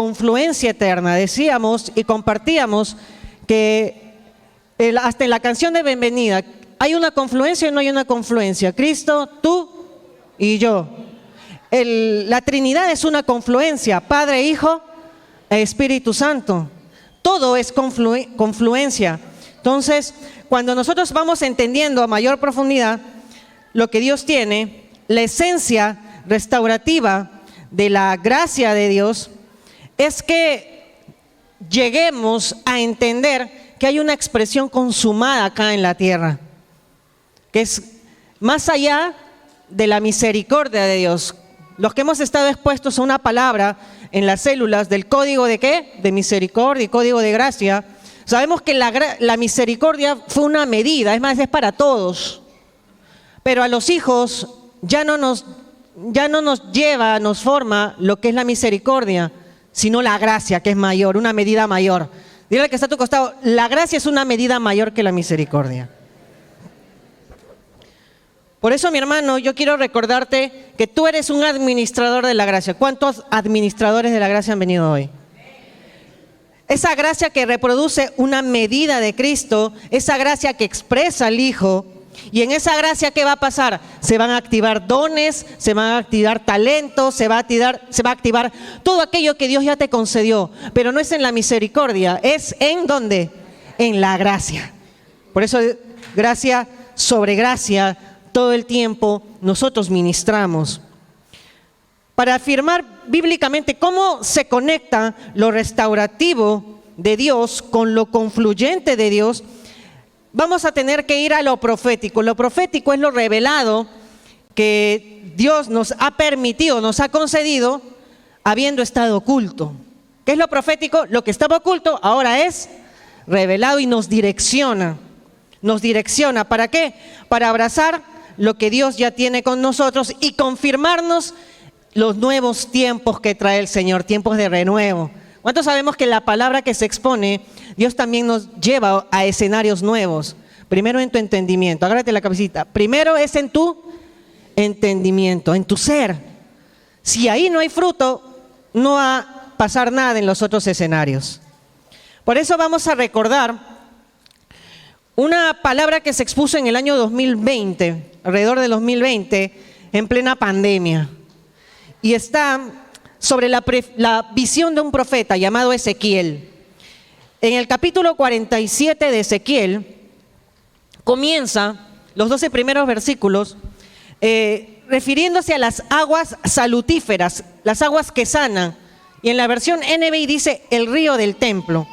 confluencia eterna. Decíamos y compartíamos que hasta en la canción de bienvenida, ¿hay una confluencia o no hay una confluencia? Cristo, tú y yo. La Trinidad es una confluencia, Padre, Hijo e Espíritu Santo. Todo es confluencia. Entonces, cuando nosotros vamos entendiendo a mayor profundidad lo que Dios tiene, la esencia restaurativa de la gracia de Dios, es que lleguemos a entender que hay una expresión consumada acá en la tierra, que es más allá de la misericordia de Dios. Los que hemos estado expuestos a una palabra en las células del código de ¿qué? De misericordia y código de gracia, sabemos que la misericordia fue una medida, es más, es para todos. Pero a los hijos ya no nos lleva, nos forma lo que es la misericordia, sino la gracia, que es mayor, una medida mayor. Dile al que está a tu costado, la gracia es una medida mayor que la misericordia. Por eso, mi hermano, yo quiero recordarte que tú eres un administrador de la gracia. ¿Cuántos administradores de la gracia han venido hoy? Esa gracia que reproduce una medida de Cristo, esa gracia que expresa al Hijo, y en esa gracia, ¿qué va a pasar? Se van a activar dones, se van a activar talentos, se va a activar todo aquello que Dios ya te concedió, pero no es en la misericordia, es ¿en dónde? En la gracia. Por eso, gracia sobre gracia, todo el tiempo nosotros ministramos. Para afirmar bíblicamente cómo se conecta lo restaurativo de Dios con lo confluyente de Dios, vamos a tener que ir a lo profético. Lo profético es lo revelado que Dios nos ha permitido, nos ha concedido, habiendo estado oculto. ¿Qué es lo profético? Lo que estaba oculto ahora es revelado y nos direcciona. Nos direcciona, ¿para qué? Para abrazar lo que Dios ya tiene con nosotros y confirmarnos los nuevos tiempos que trae el Señor, tiempos de renuevo. ¿Cuántos sabemos que la palabra que se expone, Dios también nos lleva a escenarios nuevos? Primero en tu entendimiento, agárrate la cabecita. Primero es en tu entendimiento, en tu ser. Si ahí no hay fruto, no va a pasar nada en los otros escenarios. Por eso vamos a recordar una palabra que se expuso en el año 2020, alrededor del 2020, en plena pandemia. Y está sobre la visión de un profeta llamado Ezequiel. En el capítulo 47 de Ezequiel, comienza los 12 primeros versículos refiriéndose a las aguas salutíferas, las aguas que sanan. Y en la versión NBI dice el río del templo.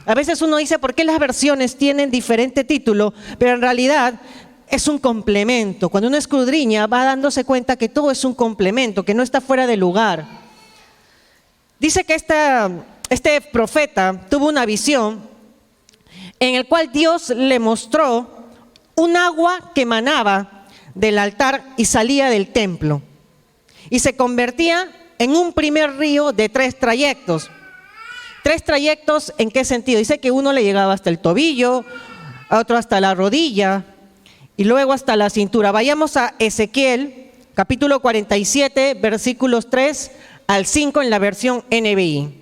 A veces uno dice, ¿por qué las versiones tienen diferente título? Pero en realidad es un complemento. Cuando uno escudriña va dándose cuenta que todo es un complemento, que no está fuera de lugar. Dice que este profeta tuvo una visión en el cual Dios le mostró un agua que emanaba del altar y salía del templo. Y se convertía en un primer río de 3 trayectos. 3 trayectos, ¿en qué sentido? Dice que uno le llegaba hasta el tobillo, a otro hasta la rodilla y luego hasta la cintura. Vayamos a Ezequiel, capítulo 47, versículos 3 al 5 en la versión NBI.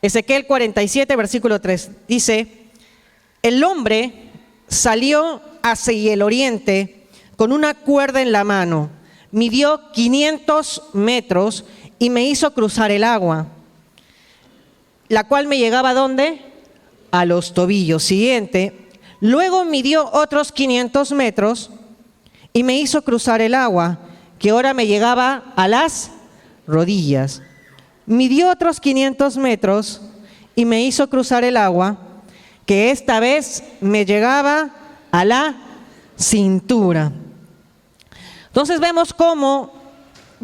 Ezequiel 47, versículo 3, dice: el hombre salió hacia el oriente con una cuerda en la mano, midió 500 metros y me hizo cruzar el agua, la cual me llegaba ¿a dónde? A los tobillos. Siguiente, luego midió otros 500 metros y me hizo cruzar el agua, que ahora me llegaba a las rodillas. Midió otros 500 metros y me hizo cruzar el agua, que esta vez me llegaba a la cintura. Entonces vemos cómo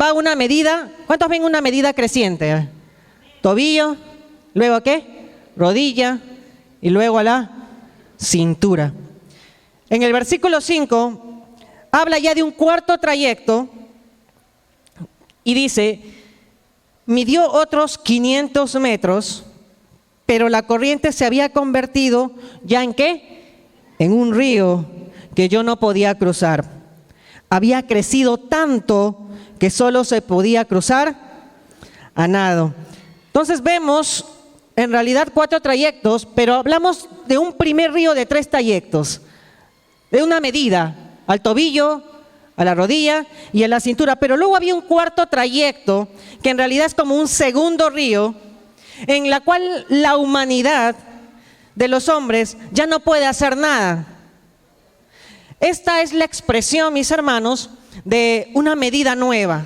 va una medida. ¿Cuántos ven una medida creciente? Tobillo, luego ¿qué? Rodilla y luego a la cintura. En el versículo 5 habla ya de un cuarto trayecto y dice: midió otros 500 metros, pero la corriente se había convertido ya ¿en qué? En un río que yo no podía cruzar. Había crecido tanto que solo se podía cruzar a nado. Entonces vemos en realidad 4 trayectos, pero hablamos de un primer río de 3 trayectos, de una medida, al tobillo, a la rodilla y a la cintura. Pero luego había un 4º trayecto, que en realidad es como un segundo río, en la cual la humanidad de los hombres ya no puede hacer nada. Esta es la expresión, mis hermanos, de una medida nueva.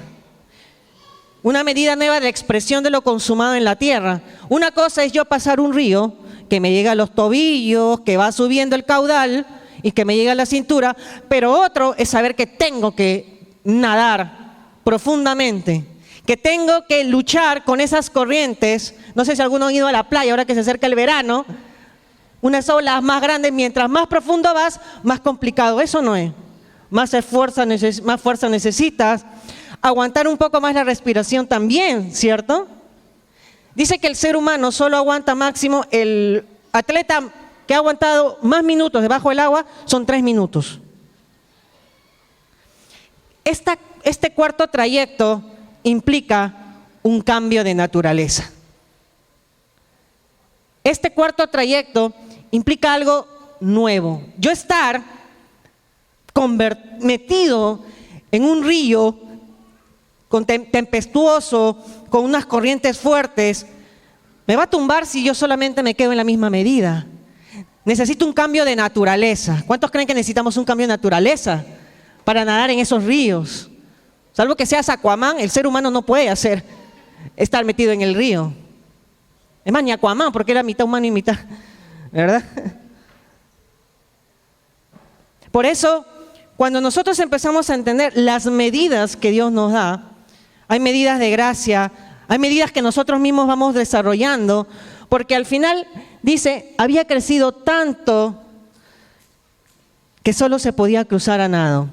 Una medida nueva de la expresión de lo consumado en la tierra. Una cosa es yo pasar un río que me llega a los tobillos, que va subiendo el caudal y que me llega a la cintura, pero otro es saber que tengo que nadar profundamente, que tengo que luchar con esas corrientes. No sé si alguno ha ido a la playa ahora que se acerca el verano, unas olas más grandes, mientras más profundo vas, más complicado. Eso no es. Más fuerza necesitas. Aguantar un poco más la respiración también, ¿cierto? Dice que el ser humano solo aguanta máximo, el atleta que ha aguantado más minutos debajo del agua son 3 minutos. Este 4º trayecto implica un cambio de naturaleza. Este 4º trayecto implica algo nuevo. Yo estar metido en un río tempestuoso, con unas corrientes fuertes, me va a tumbar si yo solamente me quedo en la misma medida. Necesito un cambio de naturaleza. ¿Cuántos creen que necesitamos un cambio de naturaleza para nadar en esos ríos? Salvo que seas Aquaman, el ser humano no puede estar metido en el río. Es más, ni Aquaman, porque era mitad humano y mitad, ¿verdad? Por eso, cuando nosotros empezamos a entender las medidas que Dios nos da, hay medidas de gracia, hay medidas que nosotros mismos vamos desarrollando, porque al final, dice, había crecido tanto que solo se podía cruzar a nado.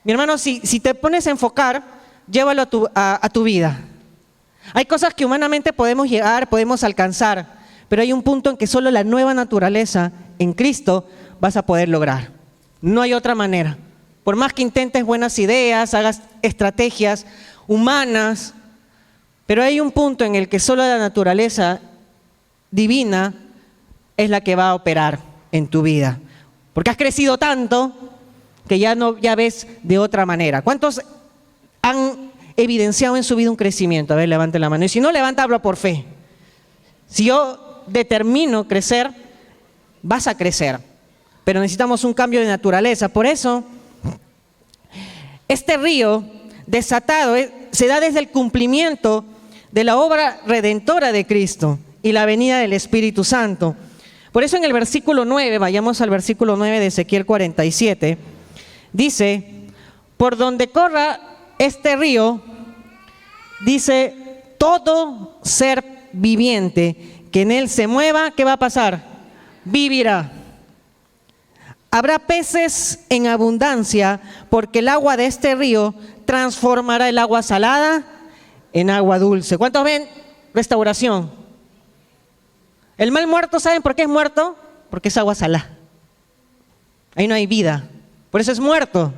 Mi hermano, si te pones a enfocar, llévalo a tu vida. Hay cosas que humanamente podemos llegar, podemos alcanzar, pero hay un punto en que solo la nueva naturaleza en Cristo vas a poder lograr. No hay otra manera. Por más que intentes buenas ideas, hagas estrategias humanas, pero hay un punto en el que solo la naturaleza divina es la que va a operar en tu vida. Porque has crecido tanto que ya ves de otra manera. ¿Cuántos han evidenciado en su vida un crecimiento? A ver, levanten la mano. Y si no, levántalo por fe. Si yo determino crecer, vas a crecer. Pero necesitamos un cambio de naturaleza. Por eso, este río desatado se da desde el cumplimiento de la obra redentora de Cristo y la venida del Espíritu Santo. Por eso en el versículo 9, vayamos al versículo 9 de Ezequiel 47, dice, por donde corra este río, dice, todo ser viviente que en él se mueva, ¿qué va a pasar? Vivirá. Habrá peces en abundancia, porque el agua de este río transformará el agua salada en agua dulce. ¿Cuántos ven? Restauración. El mal muerto, ¿saben por qué es muerto? Porque es agua salada. Ahí no hay vida. Por eso es muerto.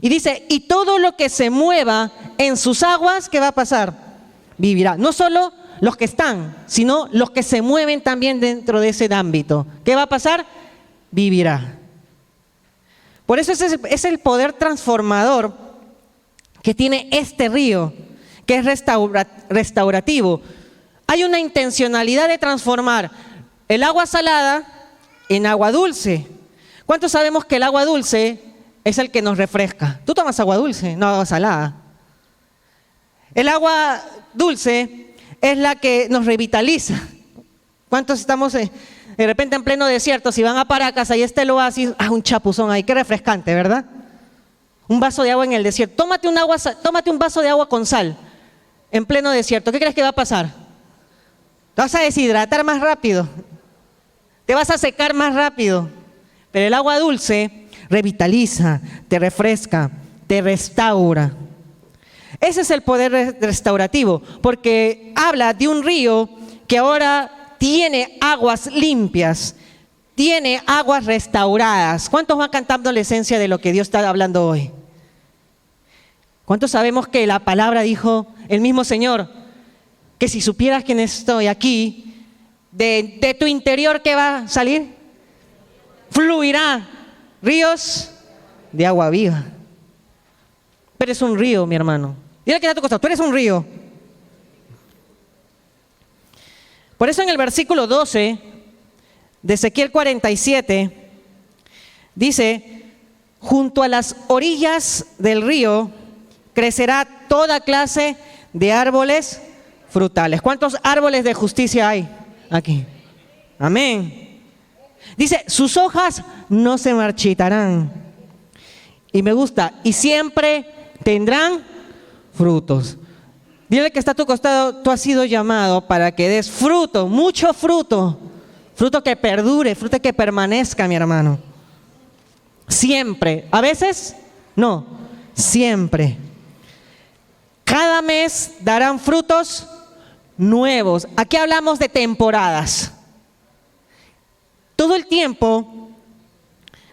Y dice, y todo lo que se mueva en sus aguas, ¿qué va a pasar? Vivirá. No solo los que están, sino los que se mueven también dentro de ese ámbito. ¿Qué va a pasar? Vivirá. Por eso es el poder transformador que tiene este río, que es restaurativo. Hay una intencionalidad de transformar el agua salada en agua dulce. ¿Cuántos sabemos que el agua dulce es el que nos refresca? Tú tomas agua dulce, no agua salada. El agua dulce es la que nos revitaliza. ¿Cuántos estamos de repente en pleno desierto? Si van a Paracas, ahí está el oasis, un chapuzón ahí, qué refrescante, ¿verdad? Un vaso de agua en el desierto. Tómate un vaso de agua con sal en pleno desierto. ¿Qué crees que va a pasar? Te vas a deshidratar más rápido, te vas a secar más rápido. Pero el agua dulce revitaliza, te refresca, te restaura. Ese es el poder restaurativo, porque habla de un río que ahora tiene aguas limpias, tiene aguas restauradas. ¿Cuántos van cantando la esencia de lo que Dios está hablando hoy? ¿Cuántos sabemos que la palabra dijo el mismo Señor? Que si supieras quién estoy aquí, de tu interior, ¿qué va a salir? Fluirá ríos de agua viva. Tú eres un río, mi hermano. Dile que está a tu costado, tú eres un río. Por eso en el versículo 12 de Ezequiel 47 dice: junto a las orillas del río crecerá toda clase de árboles frutales. ¿Cuántos árboles de justicia hay aquí? Amén. Dice, sus hojas no se marchitarán. Y me gusta, y siempre tendrán frutos. Dile que está a tu costado, tú has sido llamado para que des fruto, mucho fruto. Fruto que perdure, fruto que permanezca, mi hermano. Siempre. A veces, no, siempre. Cada mes darán frutos nuevos. Aquí hablamos de temporadas. Todo el tiempo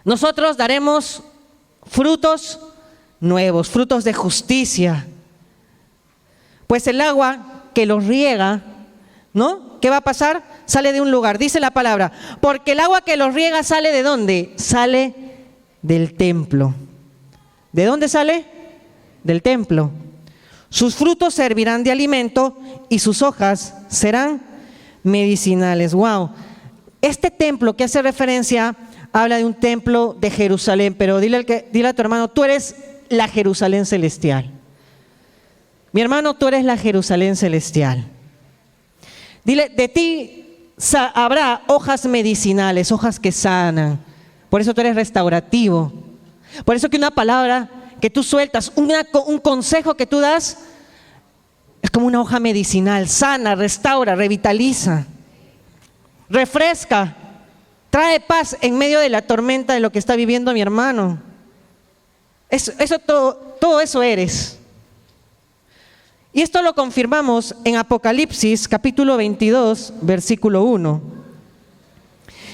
nosotros daremos frutos nuevos, frutos de justicia. Pues el agua que los riega, ¿no? ¿Qué va a pasar? Sale de un lugar, dice la palabra. Porque el agua que los riega sale ¿de dónde? Sale del templo. ¿De dónde sale? Del templo. Sus frutos servirán de alimento y sus hojas serán medicinales. Wow. Este templo que hace referencia habla de un templo de Jerusalén, pero dile a tu hermano, tú eres la Jerusalén celestial. Mi hermano, tú eres la Jerusalén celestial. Dile, de ti habrá hojas medicinales, hojas que sanan. Por eso tú eres restaurativo. Por eso que una palabra que tú sueltas, un consejo que tú das, es como una hoja medicinal, sana, restaura, revitaliza, refresca, trae paz en medio de la tormenta de lo que está viviendo mi hermano. Todo eso eres. Y esto lo confirmamos en Apocalipsis capítulo 22, versículo 1,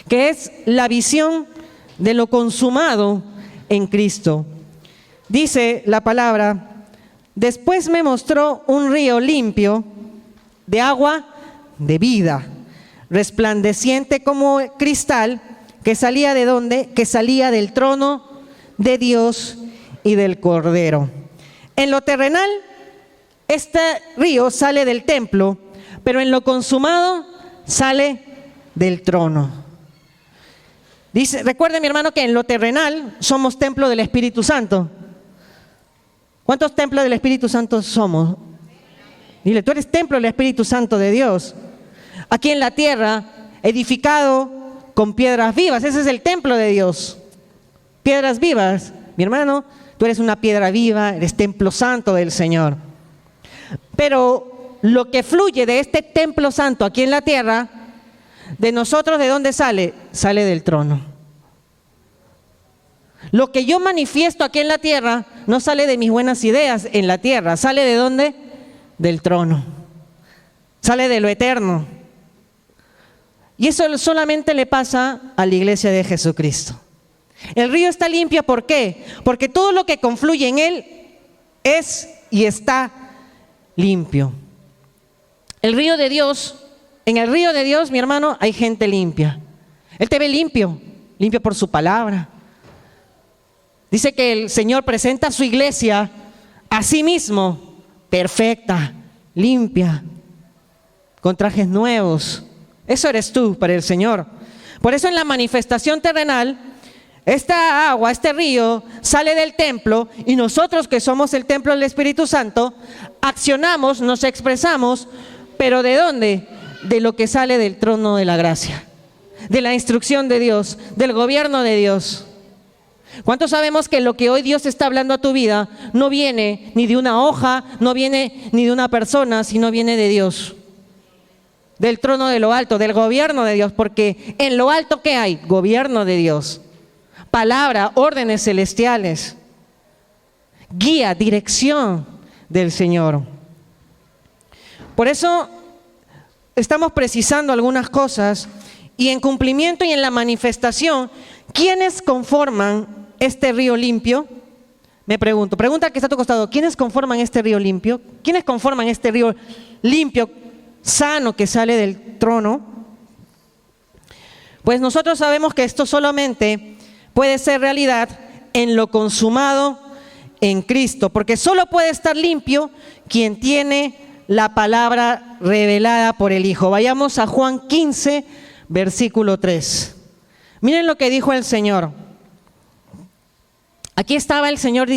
que es la visión de lo consumado en Cristo. Dice la palabra: después me mostró un río limpio de agua de vida, resplandeciente como cristal, que salía ¿de dónde? Que salía del trono de Dios y del Cordero. En lo terrenal, este río sale del templo, pero en lo consumado sale del trono. Dice, recuerde mi hermano que en lo terrenal somos templo del Espíritu Santo. ¿Cuántos templos del Espíritu Santo somos? Dile, tú eres templo del Espíritu Santo de Dios. Aquí en la tierra, edificado con piedras vivas, ese es el templo de Dios. Piedras vivas, mi hermano, tú eres una piedra viva, eres templo santo del Señor. Pero lo que fluye de este templo santo aquí en la tierra, de nosotros, ¿de dónde sale? Sale del trono. Lo que yo manifiesto aquí en la tierra no sale de mis buenas ideas en la tierra, ¿sale de dónde? Del trono. Sale de lo eterno. Y eso solamente le pasa a la iglesia de Jesucristo. El río está limpio, ¿por qué? Porque todo lo que confluye en él es y está limpio. El río de Dios, en el río de Dios, mi hermano, hay gente limpia. Él te ve limpio, limpio por su palabra. Dice que el Señor presenta a su iglesia a sí mismo, perfecta, limpia, con trajes nuevos. Eso eres tú para el Señor. Por eso en la manifestación terrenal, esta agua, este río, sale del templo y nosotros que somos el templo del Espíritu Santo, accionamos, nos expresamos, pero ¿de dónde? De lo que sale del trono de la gracia, de la instrucción de Dios, del gobierno de Dios. ¿Cuántos sabemos que lo que hoy Dios está hablando a tu vida no viene ni de una hoja, no viene ni de una persona, sino viene de Dios? Del trono de lo alto, del gobierno de Dios, porque en lo alto ¿qué hay? Gobierno de Dios. Palabra, órdenes celestiales, guía, dirección del Señor. Por eso estamos precisando algunas cosas y en cumplimiento y en la manifestación, ¿quiénes conforman este río limpio? Me pregunto, pregunta al que está a tu costado, ¿quiénes conforman este río limpio? ¿Quiénes conforman este río limpio, sano que sale del trono? Pues nosotros sabemos que esto solamente puede ser realidad en lo consumado en Cristo, porque solo puede estar limpio quien tiene la palabra revelada por el Hijo. Vayamos a Juan 15, versículo 3. Miren lo que dijo el Señor. Aquí estaba el Señor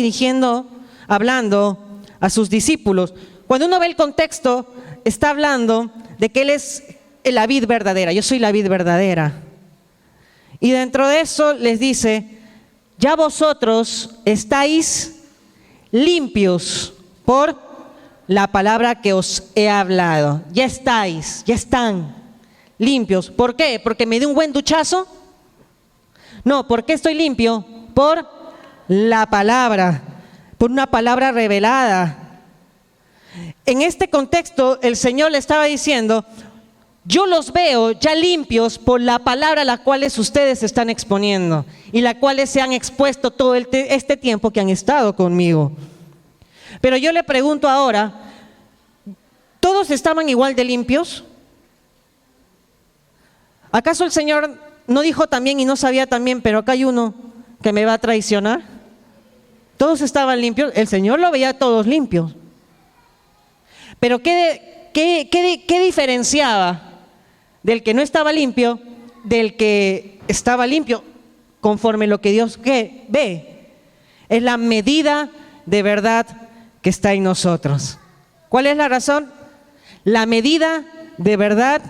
hablando a sus discípulos. Cuando uno ve el contexto, está hablando de que Él es la vid verdadera. Yo soy la vid verdadera. Y dentro de eso les dice, ya vosotros estáis limpios por la palabra que os he hablado. Ya están limpios. ¿Por qué? ¿Porque me di un buen duchazo? No, ¿por qué estoy limpio? Por la palabra, por una palabra revelada. En este contexto, el Señor le estaba diciendo, yo los veo ya limpios por la palabra a la cual ustedes se están exponiendo y la cual se han expuesto todo este tiempo que han estado conmigo. Pero yo le pregunto ahora, ¿todos estaban igual de limpios? ¿Acaso el Señor no dijo también y no sabía también, pero acá hay uno que me va a traicionar? Todos estaban limpios, el Señor lo veía a todos limpios. Pero ¿qué diferenciaba del que no estaba limpio del que estaba limpio? Conforme lo que Dios ve, es la medida de verdad que está en nosotros. ¿Cuál es la razón? La medida de verdad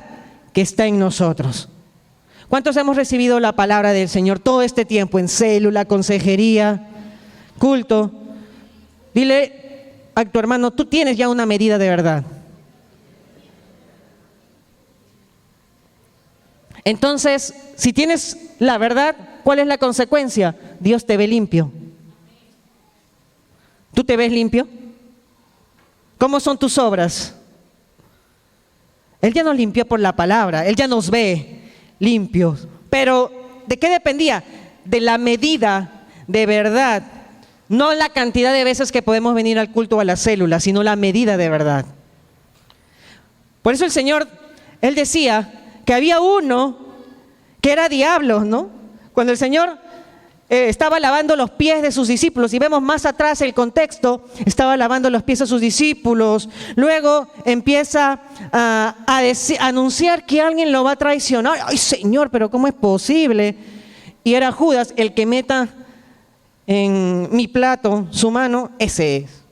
que está en nosotros. ¿Cuántos hemos recibido la palabra del Señor todo este tiempo en célula, consejería, culto? Dile a tu hermano, tú tienes ya una medida de verdad. Entonces, si tienes la verdad, ¿cuál es la consecuencia? Dios te ve limpio. ¿Tú te ves limpio? ¿Cómo son tus obras? Él ya nos limpió por la palabra, Él ya nos ve limpios. Pero, ¿de qué dependía? De la medida de verdad. No la cantidad de veces que podemos venir al culto o a la célula, sino la medida de verdad. Por eso el Señor, Él decía que había uno que era diablo, ¿no? Cuando el Señor estaba lavando los pies de sus discípulos, y vemos más atrás el contexto, estaba lavando los pies a sus discípulos, luego empieza a anunciar que alguien lo va a traicionar. ¡Ay, Señor, pero cómo es posible! Y era Judas, el que meta en mi plato su mano, ese es.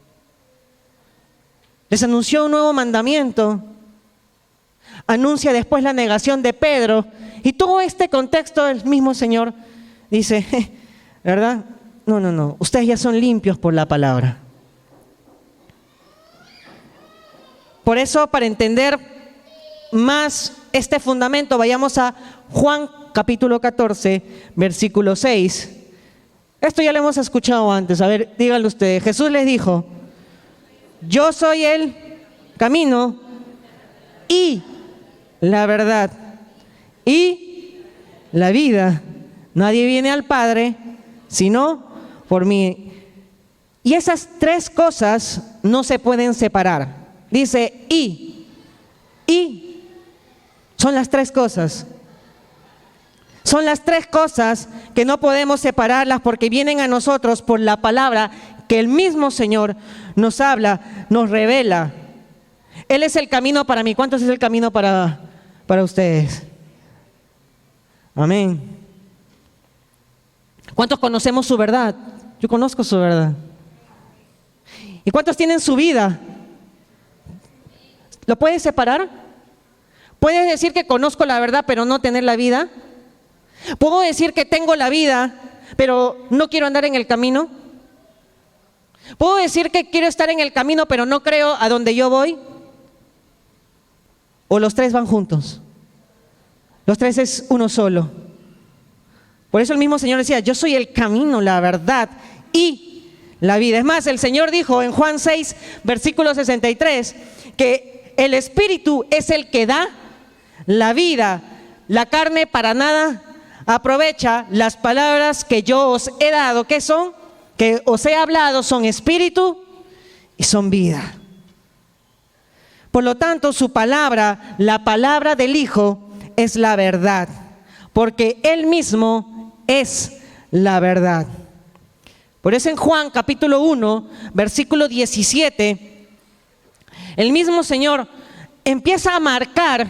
Les anunció un nuevo mandamiento, anuncia después la negación de Pedro, y todo este contexto el mismo Señor dice, ¿verdad? No, ustedes ya son limpios por la palabra. Por eso, para entender más este fundamento, vayamos a Juan capítulo 14, versículo 6. Esto ya lo hemos escuchado antes, a ver, díganlo ustedes. Jesús les dijo, yo soy el camino y la verdad y la vida. Nadie viene al Padre sino por mí. Y esas tres cosas no se pueden separar. Dice y son las tres cosas. Son las tres cosas que no podemos separarlas porque vienen a nosotros por la palabra que el mismo Señor nos habla, nos revela. Él es el camino para mí. ¿Cuántos es el camino para ustedes? Amén. ¿Cuántos conocemos su verdad? Yo conozco su verdad. ¿Y cuántos tienen su vida? ¿Lo puedes separar? ¿Puedes decir que conozco la verdad pero no tener la vida? ¿Puedo decir que tengo la vida pero no quiero andar en el camino? ¿Puedo decir que quiero estar en el camino pero no creo a donde yo voy? ¿O los tres van juntos? Los tres es uno solo. Por eso el mismo Señor decía, yo soy el camino, la verdad y la vida. Es más, el Señor dijo en Juan 6, versículo 63, que el Espíritu es el que da la vida. La carne para nada aprovecha. Las palabras que yo os he dado, ¿qué son? que os he hablado son espíritu y son vida. Por lo tanto, su palabra, la palabra del Hijo, es la verdad, porque Él mismo es la verdad. Por eso en Juan capítulo 1, versículo 17, el mismo Señor empieza a marcar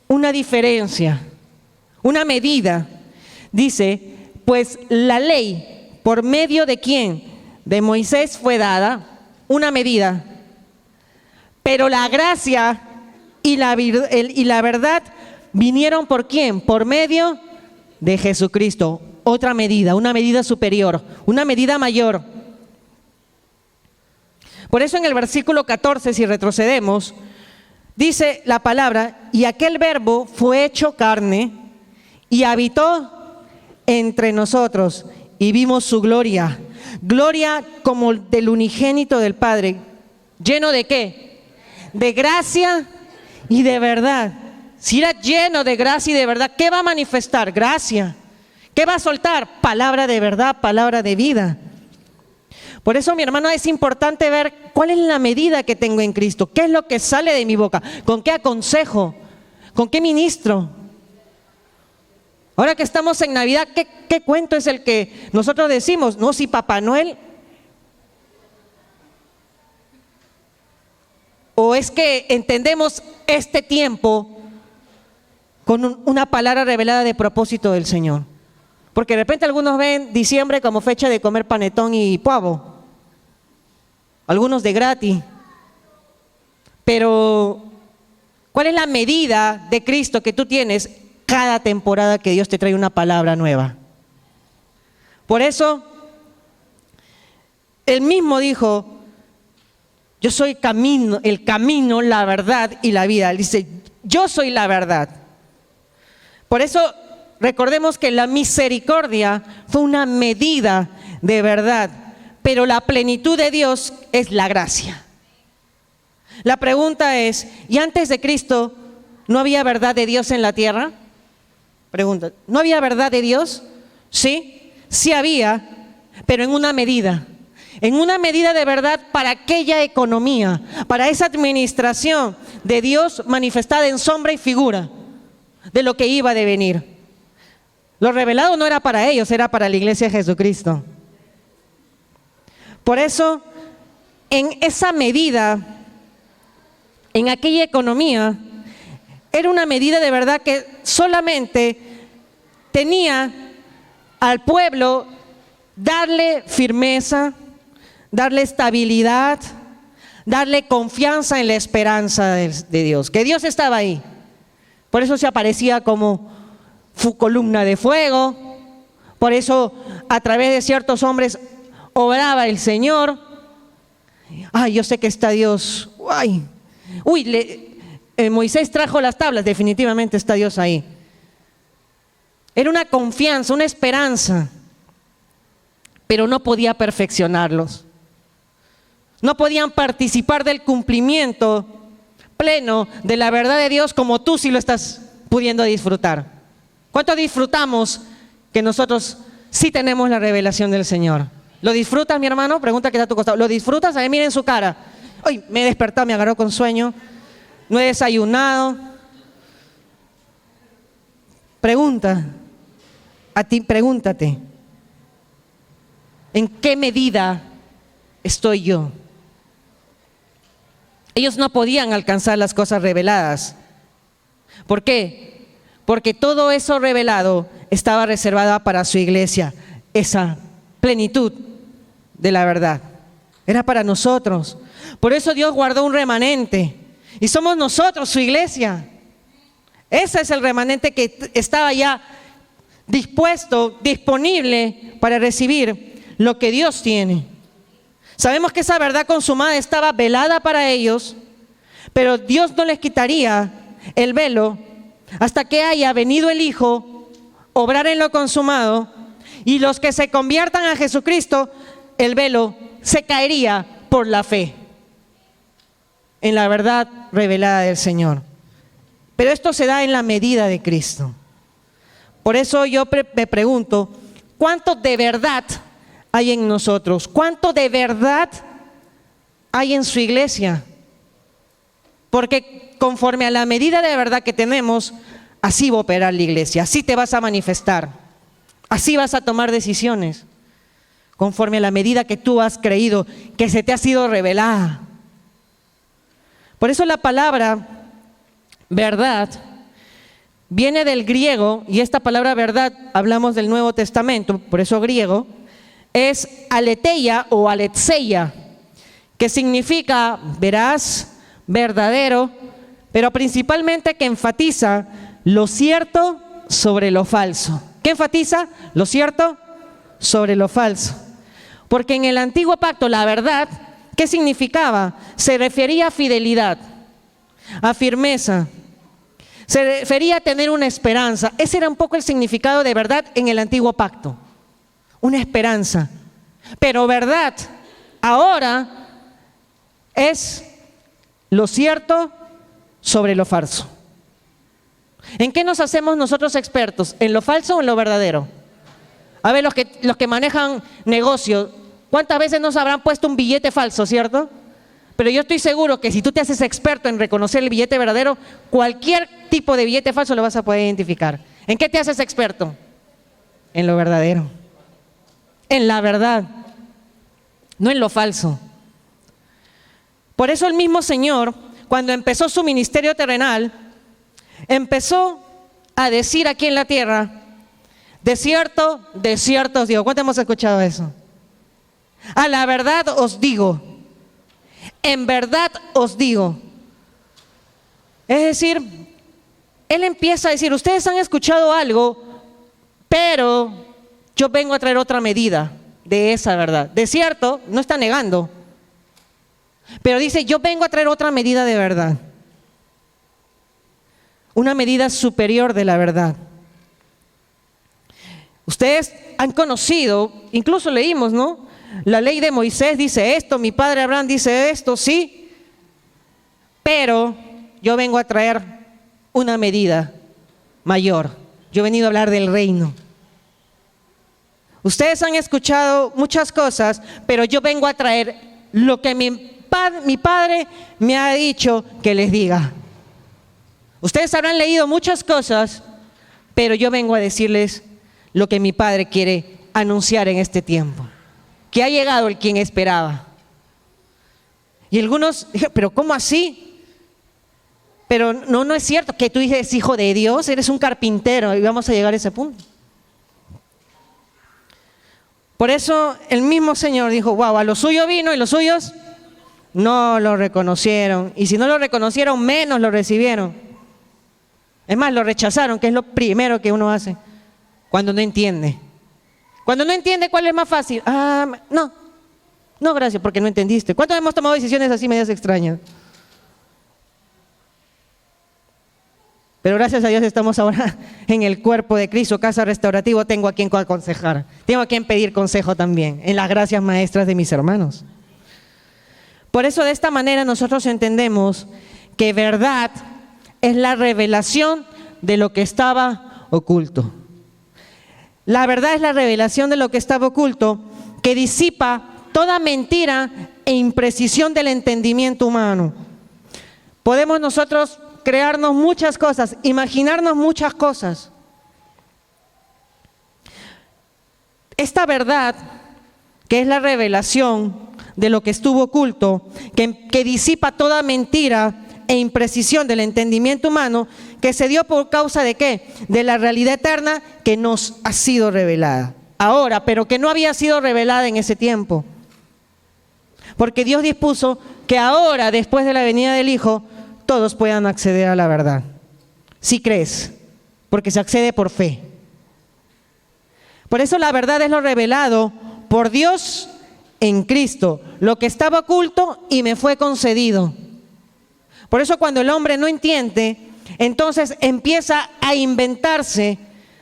una diferencia, una medida. Dice, pues la ley, ¿por medio de quién? De Moisés fue dada una medida. Pero la gracia y la verdad vinieron ¿por quién? Por medio de Jesucristo. Otra medida, una medida superior, una medida mayor. Por eso en el versículo 14, si retrocedemos, dice la palabra, y aquel verbo fue hecho carne y habitó entre nosotros y vimos su gloria. Gloria como del unigénito del Padre. ¿Lleno de qué? De gracia y de verdad. Si era lleno de gracia y de verdad, ¿qué va a manifestar? Gracia. ¿Qué va a soltar? Palabra de verdad, palabra de vida. Por eso, mi hermano, es importante ver cuál es la medida que tengo en Cristo. ¿Qué es lo que sale de mi boca? ¿Con qué aconsejo? ¿Con qué ministro? Ahora que estamos en Navidad, ¿qué cuento es el que nosotros decimos? No, si Papá Noel. ¿O es que entendemos este tiempo con una palabra revelada de propósito del Señor? Porque de repente algunos ven diciembre como fecha de comer panetón y pavo. Algunos de gratis. Pero, ¿cuál es la medida de Cristo que tú tienes cada temporada que Dios te trae una palabra nueva? Por eso, Él mismo dijo, yo soy el camino, la verdad y la vida. Él dice, yo soy la verdad. Por eso, recordemos que la misericordia fue una medida de verdad, pero la plenitud de Dios es la gracia. La pregunta es, ¿y antes de Cristo no había verdad de Dios en la tierra? Pregunta, ¿no había verdad de Dios? Sí, sí había, pero en una medida de verdad para aquella economía, para esa administración de Dios manifestada en sombra y figura de lo que iba a devenir. Lo revelado no era para ellos, era para la iglesia de Jesucristo. Por eso, en esa medida, en aquella economía, era una medida de verdad que solamente tenía al pueblo darle firmeza, darle estabilidad, darle confianza en la esperanza de Dios, que Dios estaba ahí. Por eso se aparecía como columna de fuego, por eso a través de ciertos hombres obraba el Señor. Ay, yo sé que está Dios. Moisés trajo las tablas, definitivamente está Dios ahí. Era una confianza, una esperanza, pero no podía perfeccionarlos. No podían participar del cumplimiento pleno de la verdad de Dios como tú sí lo estás pudiendo disfrutar. ¿Cuánto disfrutamos que nosotros sí tenemos la revelación del Señor? ¿Lo disfrutas, mi hermano? Pregunta que está a tu costado. ¿Lo disfrutas? A ver, miren su cara. Hoy me he despertado, me agarró con sueño. No he desayunado. Pregunta. A ti, pregúntate. ¿En qué medida estoy yo? Ellos no podían alcanzar las cosas reveladas. ¿Por qué? Porque todo eso revelado estaba reservado para su iglesia. Esa plenitud de la verdad era para nosotros. Por eso Dios guardó un remanente. Y somos nosotros, su iglesia. Ese es el remanente que estaba ya dispuesto, disponible para recibir lo que Dios tiene. Sabemos que esa verdad consumada estaba velada para ellos, pero Dios no les quitaría el velo hasta que haya venido el Hijo, obrar en lo consumado, y los que se conviertan a Jesucristo, el velo se caería por la fe en la verdad revelada del Señor. Pero esto se da en la medida de Cristo. Por eso yo me pregunto, ¿cuántos de verdad hay en nosotros? ¿Cuánto de verdad hay en su iglesia? Porque conforme a la medida de verdad que tenemos, así va a operar la iglesia, así te vas a manifestar, así vas a tomar decisiones, conforme a la medida que tú has creído, que se te ha sido revelada. Por eso la palabra verdad viene del griego, y esta palabra verdad, hablamos del Nuevo Testamento, por eso griego, es aletheia o aletseia, que significa veraz, verdadero, pero principalmente que enfatiza lo cierto sobre lo falso. ¿Qué enfatiza? Lo cierto sobre lo falso. Porque en el antiguo pacto la verdad, ¿qué significaba? Se refería a fidelidad, a firmeza, se refería a tener una esperanza. Ese era un poco el significado de verdad en el antiguo pacto, una esperanza. Pero verdad ahora es lo cierto sobre lo falso. ¿En qué nos hacemos nosotros expertos? ¿En lo falso o en lo verdadero? A ver, los que manejan negocios, ¿cuántas veces nos habrán puesto un billete falso, cierto? Pero yo estoy seguro que si tú te haces experto en reconocer el billete verdadero, cualquier tipo de billete falso lo vas a poder identificar. ¿En qué te haces experto? En lo verdadero, en la verdad, no en lo falso. Por eso el mismo Señor, cuando empezó su ministerio terrenal, empezó a decir aquí en la tierra: de cierto os digo. ¿Cuánto hemos escuchado eso? A la verdad os digo, en verdad os digo. Es decir, Él empieza a decir: ustedes han escuchado algo, pero yo vengo a traer otra medida de esa verdad. De cierto, no está negando, pero dice: yo vengo a traer otra medida de verdad, una medida superior de la verdad. Ustedes han conocido, incluso leímos, ¿no? La ley de Moisés dice esto, mi padre Abraham dice esto, sí, pero yo vengo a traer una medida mayor. Yo he venido a hablar del reino. Ustedes han escuchado muchas cosas, pero yo vengo a traer lo que mi padre me ha dicho que les diga. Ustedes habrán leído muchas cosas, pero yo vengo a decirles lo que mi padre quiere anunciar en este tiempo, que ha llegado el quien esperaba. Y algunos dijeron: pero ¿cómo así? Pero no es cierto que tú eres hijo de Dios, eres un carpintero, y vamos a llegar a ese punto. Por eso el mismo Señor dijo: wow, a lo suyo vino y los suyos no lo reconocieron, y si no lo reconocieron, menos lo recibieron. Es más, lo rechazaron, que es lo primero que uno hace cuando no entiende. Cuando no entiende, ¿cuál es más fácil? No, gracias, porque no entendiste. ¿Cuántos hemos tomado decisiones así medias extrañas? Pero gracias a Dios estamos ahora en el cuerpo de Cristo, casa restaurativo. Tengo a quien aconsejar, tengo a quien pedir consejo también, en las gracias maestras de mis hermanos. Por eso, de esta manera nosotros entendemos que verdad es la revelación de lo que estaba oculto. La verdad es la revelación de lo que estaba oculto, que disipa toda mentira e imprecisión del entendimiento humano. Podemos nosotros crearnos muchas cosas, imaginarnos muchas cosas. Esta verdad, que es la revelación de lo que estuvo oculto, que disipa toda mentira e imprecisión del entendimiento humano, que se dio por causa de ¿qué? De la realidad eterna que nos ha sido revelada ahora, pero que no había sido revelada en ese tiempo. Porque Dios dispuso que ahora, después de la venida del Hijo, todos puedan acceder a la verdad. Si crees, porque se accede por fe. Por eso la verdad es lo revelado por Dios en Cristo, lo que estaba oculto y me fue concedido. Por eso cuando el hombre no entiende, entonces empieza a inventarse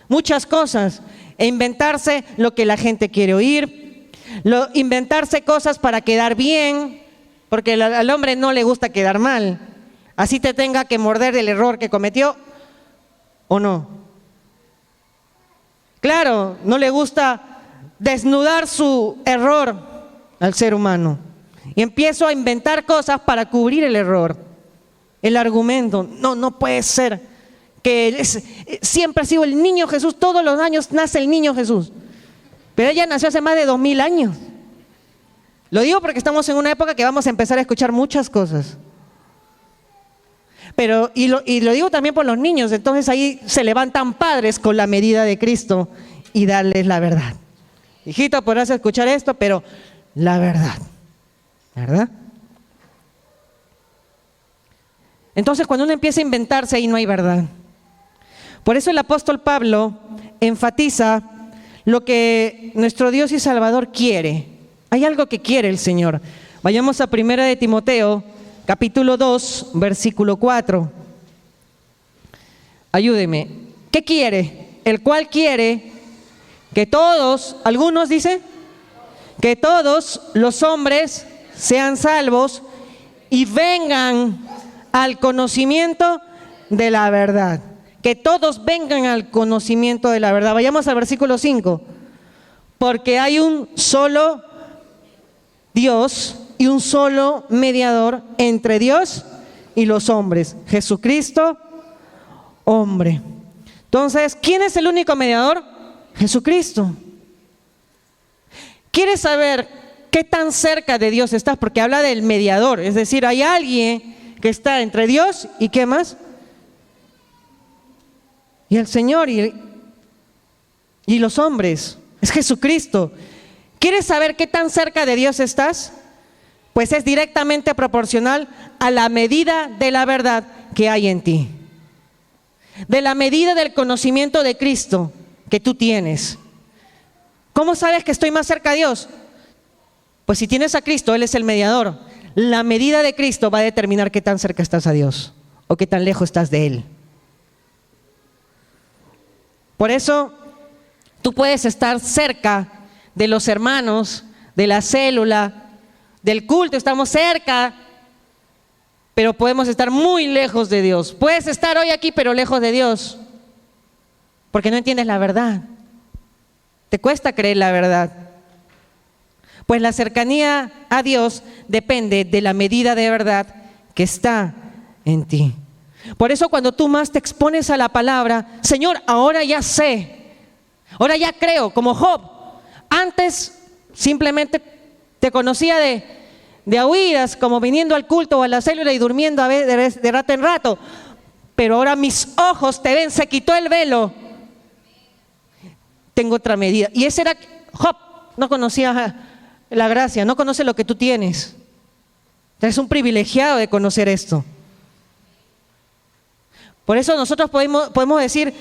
muchas cosas, e inventarse lo que la gente quiere oír, inventarse cosas para quedar bien, porque al hombre no le gusta quedar mal, así te tenga que morder el error que cometió o no. Claro, no le gusta desnudar su error al ser humano. Y empiezo a inventar cosas para cubrir el error, el argumento. No puede ser que siempre ha sido el niño Jesús, todos los años nace el niño Jesús. Pero ella nació hace más de 2000 años. Lo digo porque estamos en una época que vamos a empezar a escuchar muchas cosas. Pero, y lo digo también por los niños, entonces ahí se levantan padres con la medida de Cristo y darles la verdad. Hijito, podrás escuchar esto, pero la verdad, ¿verdad? Entonces cuando uno empieza a inventarse, ahí no hay verdad. Por eso el apóstol Pablo enfatiza lo que nuestro Dios y Salvador quiere. Hay algo que quiere el Señor. Vayamos a 1 de Timoteo, capítulo 2, versículo 4. Ayúdeme. ¿Qué quiere? El cual quiere que todos, algunos dicen, que todos los hombres sean salvos y vengan al conocimiento de la verdad. Que todos vengan al conocimiento de la verdad. Vayamos al versículo 5. Porque hay un solo Dios y un solo mediador entre Dios y los hombres, Jesucristo, hombre. Entonces, ¿quién es el único mediador? Jesucristo. ¿Quieres saber qué tan cerca de Dios estás? Porque habla del mediador, es decir, hay alguien que está entre Dios y ¿qué más? Y el Señor y los hombres, es Jesucristo. ¿Quieres saber qué tan cerca de Dios estás? Pues es directamente proporcional a la medida de la verdad que hay en ti. De la medida del conocimiento de Cristo que tú tienes. ¿Cómo sabes que estoy más cerca de Dios? Pues si tienes a Cristo, Él es el mediador. La medida de Cristo va a determinar qué tan cerca estás a Dios o qué tan lejos estás de Él. Por eso, tú puedes estar cerca de los hermanos, de la célula, del culto, estamos cerca, pero podemos estar muy lejos de Dios. Puedes estar hoy aquí, pero lejos de Dios, porque no entiendes la verdad. Te cuesta creer la verdad. Pues la cercanía a Dios depende de la medida de verdad que está en ti. Por eso cuando tú más te expones a la palabra, Señor, ahora ya sé, ahora ya creo, como Job. Antes simplemente te conocía de oídas, como viniendo al culto o a la célula y durmiendo a veces de rato en rato. Pero ahora mis ojos te ven, se quitó el velo. Tengo otra medida. Y ese era Job, no conocía la gracia, no conoce lo que tú tienes. Eres un privilegiado de conocer esto. Por eso nosotros podemos decir,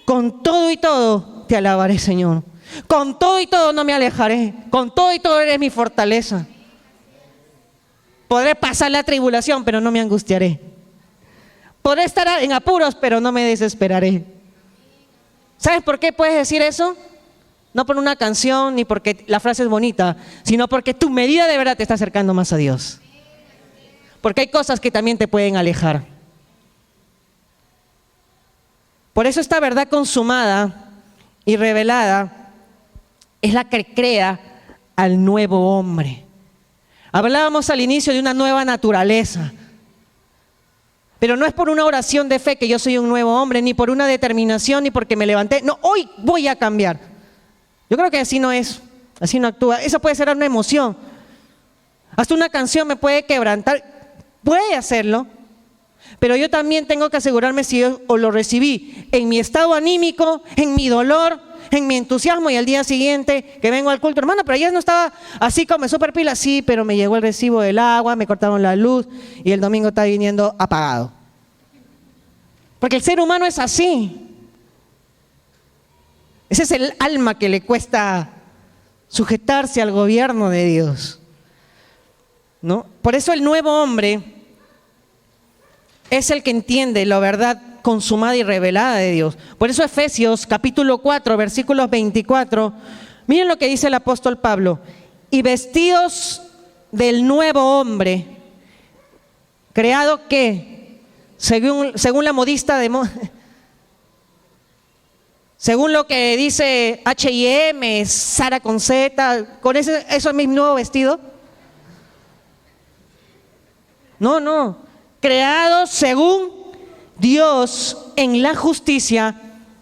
con todo y todo te alabaré, Señor. Con todo y todo no me alejaré. Con todo y todo eres mi fortaleza. Podré pasar la tribulación, pero no me angustiaré. Podré estar en apuros, pero no me desesperaré. ¿Sabes por qué puedes decir eso? No por una canción ni porque la frase es bonita, sino porque tu medida de verdad te está acercando más a Dios. Porque hay cosas que también te pueden alejar. Por eso esta verdad consumada y revelada es la que crea al nuevo hombre. Hablábamos al inicio de una nueva naturaleza. Pero no es por una oración de fe que yo soy un nuevo hombre, ni por una determinación, ni porque me levanté. No, hoy voy a cambiar. Yo creo que así no es, así no actúa. Eso puede ser una emoción. Hasta una canción me puede quebrantar, puede hacerlo. Pero yo también tengo que asegurarme si yo lo recibí en mi estado anímico, en mi dolor, en mi entusiasmo, y al día siguiente que vengo al culto, hermano, pero ayer no estaba así como súper pila, sí, pero me llegó el recibo del agua, me cortaron la luz y el domingo está viniendo apagado. Porque el ser humano es así. Ese es el alma que le cuesta sujetarse al gobierno de Dios, ¿no? Por eso el nuevo hombre es el que entiende la verdad consumada y revelada de Dios. Por eso Efesios capítulo 4, versículos 24, miren lo que dice el apóstol Pablo: y vestidos del nuevo hombre, creado ¿qué? Según la modista de según lo que dice H&M, Sara con Z, con eso es mi nuevo vestido. No, creados según Dios en la justicia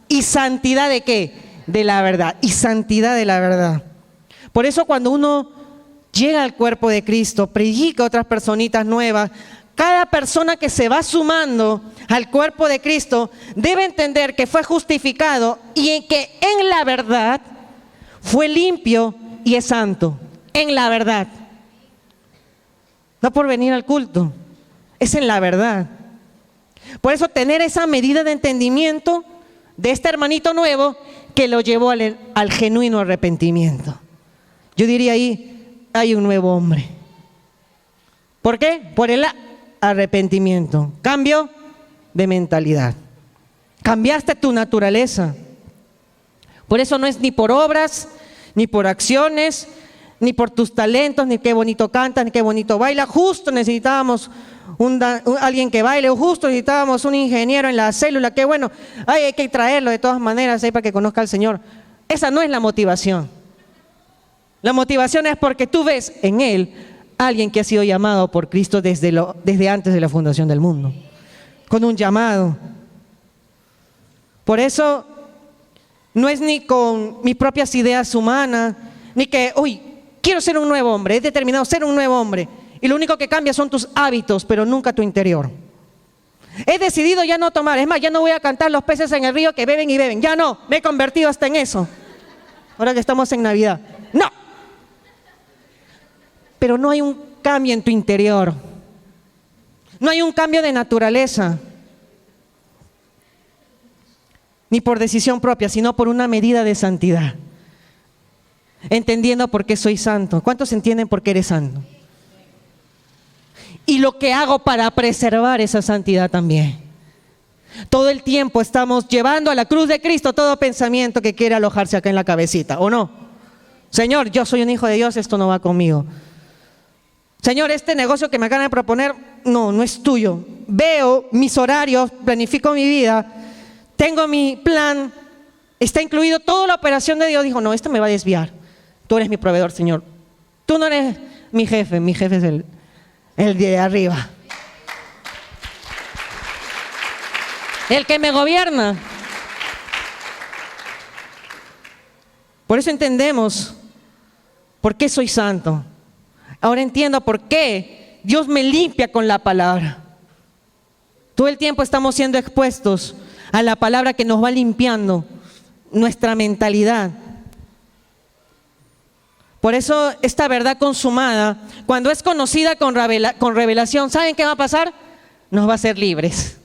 y santidad ¿de qué? De la verdad, y santidad de la verdad. Por eso cuando uno llega al cuerpo de Cristo, predica a otras personitas nuevas, cada persona que se va sumando al cuerpo de Cristo debe entender que fue justificado y en que en la verdad fue limpio y es santo. En la verdad. No por venir al culto, es en la verdad. Por eso tener esa medida de entendimiento de este hermanito nuevo que lo llevó al genuino arrepentimiento. Yo diría ahí, hay un nuevo hombre. ¿Por qué? Por el arrepentimiento. Cambio de mentalidad. Cambiaste tu naturaleza. Por eso no es ni por obras, ni por acciones, ni por tus talentos, ni qué bonito cantas, ni qué bonito baila. Justo necesitábamos alguien que baile, o justo necesitábamos un ingeniero en la célula. Qué bueno, hay que traerlo de todas maneras para que conozca al Señor. Esa no es la motivación. La motivación es porque tú ves en él alguien que ha sido llamado por Cristo desde antes de la fundación del mundo, con un llamado. Por eso no es ni con mis propias ideas humanas, ni que, quiero ser un nuevo hombre, he determinado ser un nuevo hombre, y lo único que cambia son tus hábitos, pero nunca tu interior. He decidido ya no tomar, es más, ya no voy a cantar los peces en el río que beben y beben, ya no, me he convertido hasta en eso, ahora que estamos en Navidad. No. Pero no hay un cambio en tu interior. No hay un cambio de naturaleza. Ni por decisión propia, sino por una medida de santidad. Entendiendo por qué soy santo. ¿Cuántos entienden por qué eres santo? Y lo que hago para preservar esa santidad también. Todo el tiempo estamos llevando a la cruz de Cristo todo pensamiento que quiere alojarse acá en la cabecita, ¿o no? Señor, yo soy un hijo de Dios, esto no va conmigo. Señor, este negocio que me acaban de proponer, no es tuyo. Veo mis horarios, planifico mi vida, tengo mi plan, está incluido toda la operación de Dios. Dijo, no, esto me va a desviar. Tú eres mi proveedor, Señor. Tú no eres mi jefe es el de arriba. El que me gobierna. Por eso entendemos por qué soy santo. Ahora entiendo por qué Dios me limpia con la palabra. Todo el tiempo estamos siendo expuestos a la palabra que nos va limpiando nuestra mentalidad. Por eso esta verdad consumada, cuando es conocida con revelación, ¿saben qué va a pasar? Nos va a hacer libres.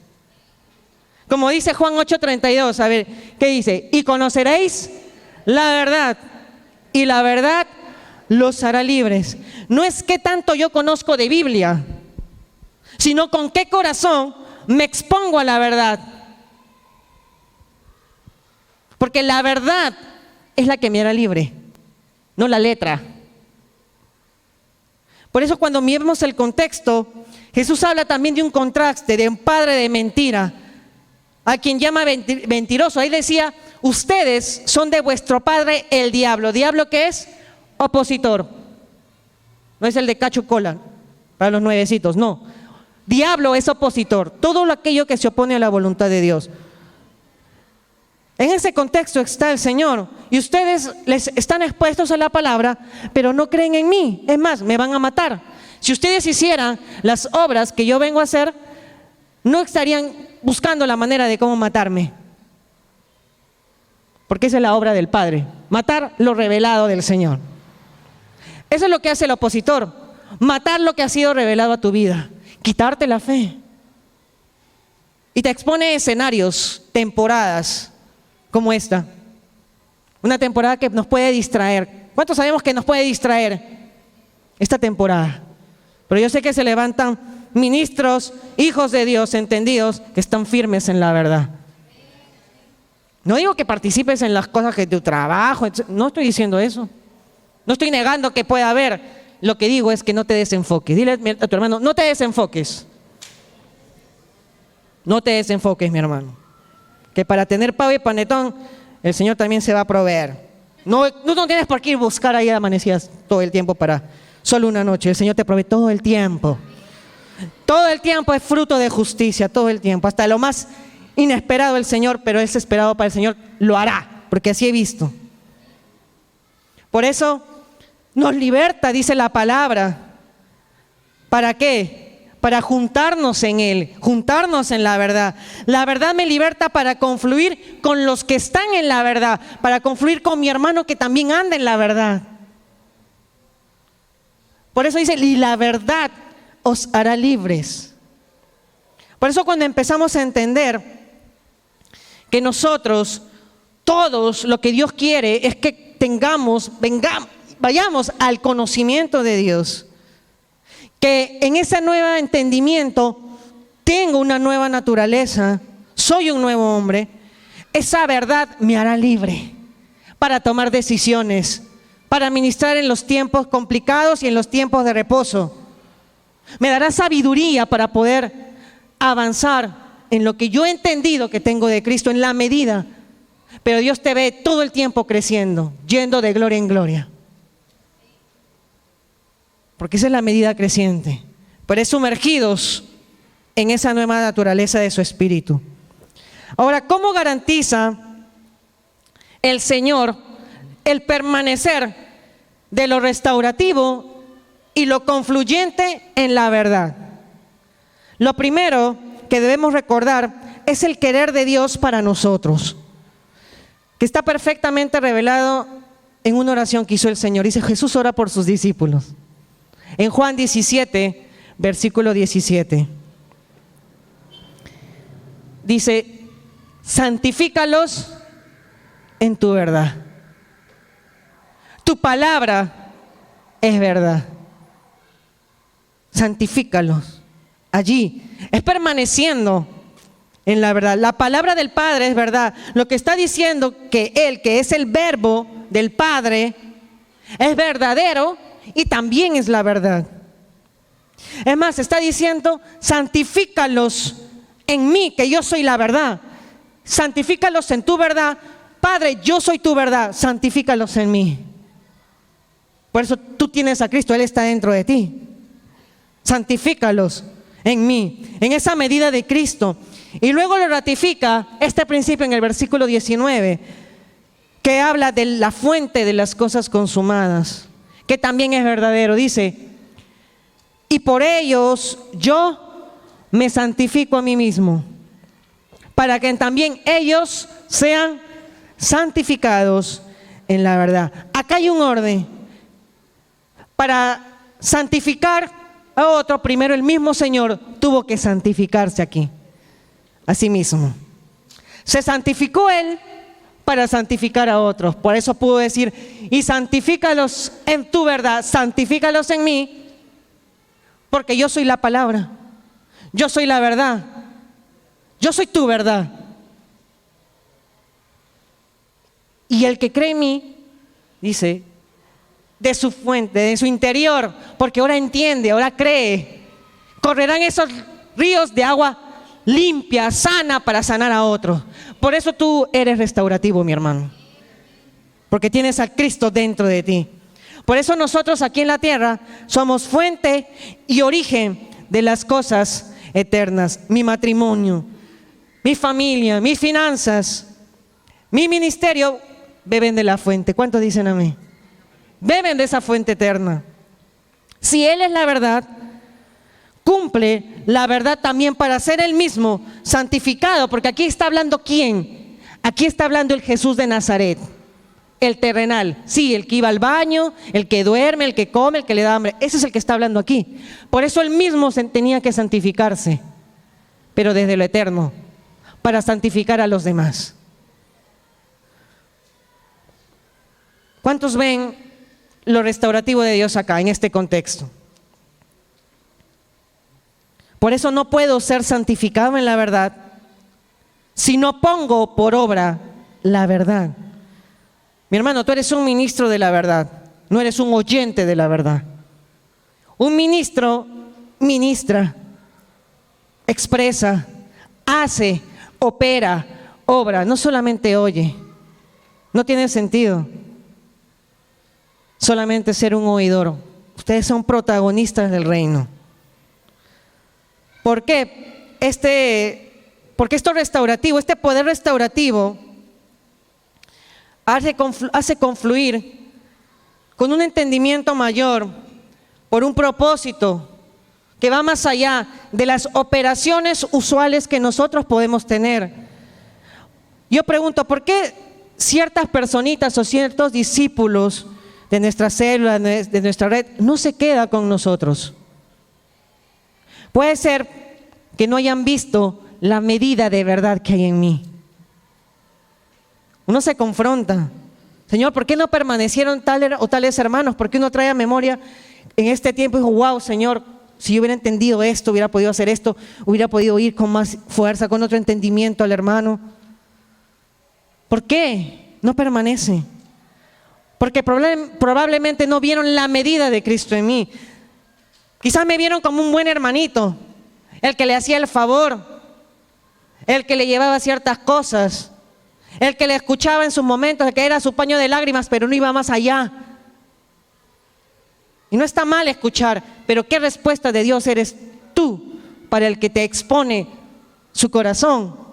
Como dice Juan 8:32, a ver, ¿qué dice? Y conoceréis la verdad, y la verdad los hará libres. No es qué tanto yo conozco de Biblia, sino con qué corazón me expongo a la verdad. Porque la verdad es la que me hará libre, no la letra. Por eso cuando miremos el contexto, Jesús habla también de un contraste, de un padre de mentira, a quien llama mentiroso. Ahí decía, ustedes son de vuestro padre el diablo. ¿Diablo qué es? Opositor. No es el de cacho cola para los nuevecitos, no. Diablo es opositor, todo aquello que se opone a la voluntad de Dios. En ese contexto está el Señor, y ustedes les están expuestos a la palabra, pero no creen en mí. Es más, me van a matar. Si ustedes hicieran las obras que yo vengo a hacer, no estarían buscando la manera de cómo matarme. Porque esa es la obra del Padre, matar lo revelado del Señor. Eso es lo que hace el opositor, matar lo que ha sido revelado a tu vida, quitarte la fe. Y te expone escenarios, temporadas como esta. Una temporada que nos puede distraer. ¿Cuántos sabemos que nos puede distraer esta temporada? Pero yo sé que se levantan ministros, hijos de Dios, entendidos, que están firmes en la verdad. No digo que participes en las cosas de tu trabajo, no estoy diciendo eso. No estoy negando que pueda haber. Lo que digo es que no te desenfoques. Dile a tu hermano, no te desenfoques. No te desenfoques, mi hermano. Que para tener pavo y panetón el Señor también se va a proveer. No tienes por qué ir a buscar ahí amanecidas todo el tiempo para solo una noche. El Señor te provee todo el tiempo. Todo el tiempo es fruto de justicia, todo el tiempo. Hasta lo más inesperado el Señor, pero es esperado para el Señor, lo hará, porque así he visto. Por eso nos liberta, dice la palabra. ¿Para qué? Para juntarnos en Él, juntarnos en la verdad. La verdad me liberta para confluir con los que están en la verdad, para confluir con mi hermano que también anda en la verdad. Por eso dice, y la verdad os hará libres. Por eso cuando empezamos a entender que nosotros, todos, lo que Dios quiere es que vayamos al conocimiento de Dios. Que en ese nuevo entendimiento tengo una nueva naturaleza, soy un nuevo hombre. Esa verdad me hará libre para tomar decisiones, para ministrar en los tiempos complicados y en los tiempos de reposo. Me dará sabiduría para poder avanzar en lo que yo he entendido que tengo de Cristo en la medida. Pero Dios te ve todo el tiempo creciendo, yendo de gloria en gloria. Porque esa es la medida creciente. Pero es sumergidos en esa nueva naturaleza de su espíritu. Ahora, ¿cómo garantiza el Señor el permanecer de lo restaurativo y lo confluyente en la verdad? Lo primero que debemos recordar es el querer de Dios para nosotros, que está perfectamente revelado en una oración que hizo el Señor. Dice, Jesús ora por sus discípulos. En Juan 17, versículo 17. Dice, santifícalos en tu verdad. Tu palabra es verdad. Santifícalos. Allí es permaneciendo en la verdad. La palabra del Padre es verdad. Lo que está diciendo que Él, que es el verbo del Padre, es verdadero y también es la verdad. Es más, está diciendo, santifícalos en mí, que yo soy la verdad. Santifícalos en tu verdad. Padre, yo soy tu verdad, santifícalos en mí. Por eso tú tienes a Cristo, Él está dentro de ti. Santifícalos en mí, en esa medida de Cristo. Y luego lo ratifica este principio en el versículo 19, que habla de la fuente de las cosas consumadas, que también es verdadero. Dice, y por ellos yo me santifico a mí mismo, para que también ellos sean santificados en la verdad. Acá hay un orden. Para santificar a otro, primero el mismo Señor tuvo que santificarse aquí, a sí mismo. Se santificó Él para santificar a otros. Por eso pudo decir, y santifícalos en tu verdad, santifícalos en mí, porque yo soy la palabra, yo soy la verdad, yo soy tu verdad. Y el que cree en mí, dice, de su fuente, de su interior, porque ahora entiende, ahora cree, correrán esos ríos de agua limpia, sana, para sanar a otros. Por eso tú eres restaurativo, mi hermano, porque tienes a Cristo dentro de ti. Por eso nosotros aquí en la tierra somos fuente y origen de las cosas eternas. Mi matrimonio, mi familia, mis finanzas, mi ministerio beben de la fuente. ¿Cuántos dicen amén? Beben de esa fuente eterna. Si Él es la verdad, cumple la verdad también para ser Él mismo santificado, porque aquí está hablando ¿quién? Aquí está hablando el Jesús de Nazaret, el terrenal. Sí, el que iba al baño, el que duerme, el que come, el que le da hambre. Ese es el que está hablando aquí. Por eso Él mismo tenía que santificarse, pero desde lo eterno, para santificar a los demás. ¿Cuántos ven lo restaurativo de Dios acá, en este contexto? Por eso no puedo ser santificado en la verdad si no pongo por obra la verdad. Mi hermano, tú eres un ministro de la verdad, no eres un oyente de la verdad. Un ministro ministra, expresa, hace, opera, obra, no solamente oye. No tiene sentido solamente ser un oidor. Ustedes son protagonistas del reino. ¿Por qué? Porque esto restaurativo, este poder restaurativo hace confluir con un entendimiento mayor por un propósito que va más allá de las operaciones usuales que nosotros podemos tener. Yo pregunto, ¿por qué ciertas personitas o ciertos discípulos de nuestra célula, de nuestra red, no se queda con nosotros? Puede ser que no hayan visto la medida de verdad que hay en mí. Uno se confronta. Señor, ¿por qué no permanecieron tales o tales hermanos? ¿Por qué uno trae a memoria en este tiempo y dijo, wow, Señor, si yo hubiera entendido esto, hubiera podido hacer esto, hubiera podido ir con más fuerza, con otro entendimiento al hermano? ¿Por qué no permanece? Porque probablemente no vieron la medida de Cristo en mí. Quizás me vieron como un buen hermanito, el que le hacía el favor, el que le llevaba ciertas cosas, el que le escuchaba en sus momentos, el que era su paño de lágrimas, pero no iba más allá. Y no está mal escuchar, pero ¿qué respuesta de Dios eres tú para el que te expone su corazón?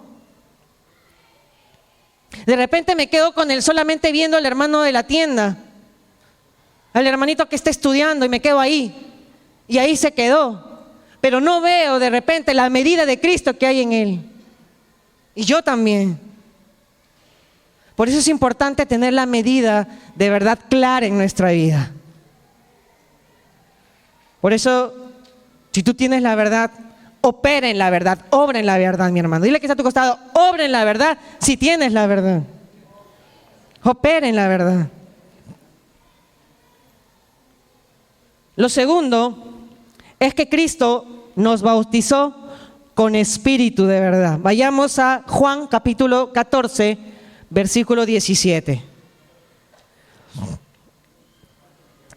De repente me quedo con él solamente viendo al hermano de la tienda, al hermanito que está estudiando, y me quedo ahí. Y ahí se quedó. Pero no veo de repente la medida de Cristo que hay en él. Y yo también. Por eso es importante tener la medida de verdad clara en nuestra vida. Por eso, si tú tienes la verdad, opera en la verdad, obra en la verdad, mi hermano. Dile que está a tu costado, obra en la verdad si tienes la verdad. Opera en la verdad. Lo segundo es que Cristo nos bautizó con espíritu de verdad. Vayamos a Juan capítulo 14, versículo 17.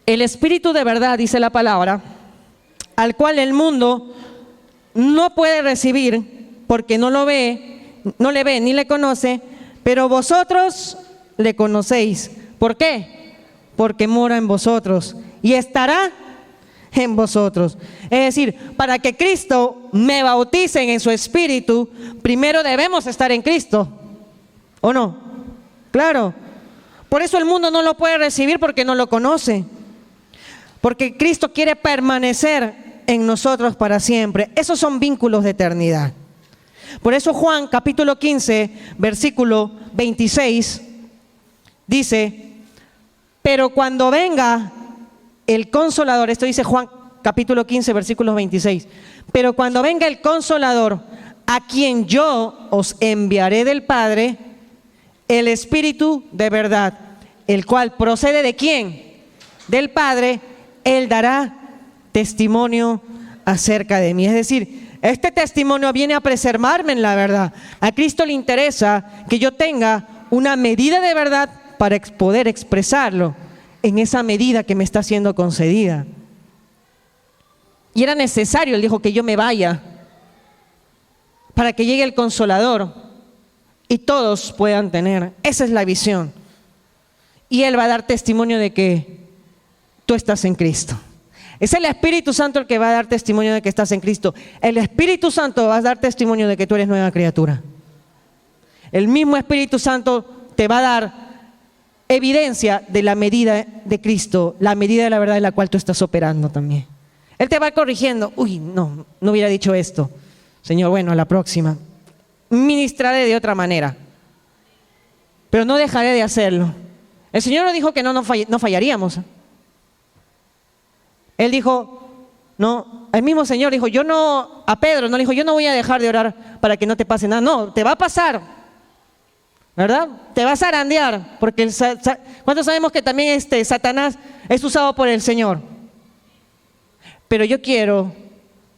El espíritu de verdad, dice la palabra, al cual el mundo no puede recibir porque no le ve ni le conoce, pero vosotros le conocéis. ¿Por qué? Porque mora en vosotros y estará en vosotros. Es decir, para que Cristo me bautice en su espíritu, primero debemos estar en Cristo, ¿o no? Claro. Por eso el mundo no lo puede recibir porque no lo conoce. Porque Cristo quiere permanecer en nosotros para siempre. Esos son vínculos de eternidad. Por eso Juan capítulo 15, versículo 26, dice, pero cuando venga el Consolador, esto dice Juan capítulo 15, versículo 26, pero cuando venga el Consolador, a quien yo os enviaré del Padre, el Espíritu de verdad, el cual procede ¿de quién? Del Padre, Él dará testimonio acerca de mí. Es decir, este testimonio viene a preservarme en la verdad. A Cristo le interesa que yo tenga una medida de verdad para poder expresarlo en esa medida que me está siendo concedida. Y era necesario, Él dijo, que yo me vaya para que llegue el Consolador y todos puedan tener. Esa es la visión. Y Él va a dar testimonio de que tú estás en Cristo. Es el Espíritu Santo el que va a dar testimonio de que estás en Cristo. El Espíritu Santo va a dar testimonio de que tú eres nueva criatura. El mismo Espíritu Santo te va a dar evidencia de la medida de Cristo, la medida de la verdad en la cual tú estás operando también. Él te va corrigiendo. Uy, no hubiera dicho esto. Señor, bueno, a la próxima ministraré de otra manera, pero no dejaré de hacerlo. El Señor nos dijo que no fallaríamos. Él dijo, no, el mismo Señor dijo, a Pedro no le dijo, yo no voy a dejar de orar para que no te pase nada. No, te va a pasar, ¿verdad? Te va a zarandear, porque ¿cuántos sabemos que también Satanás es usado por el Señor? Pero yo quiero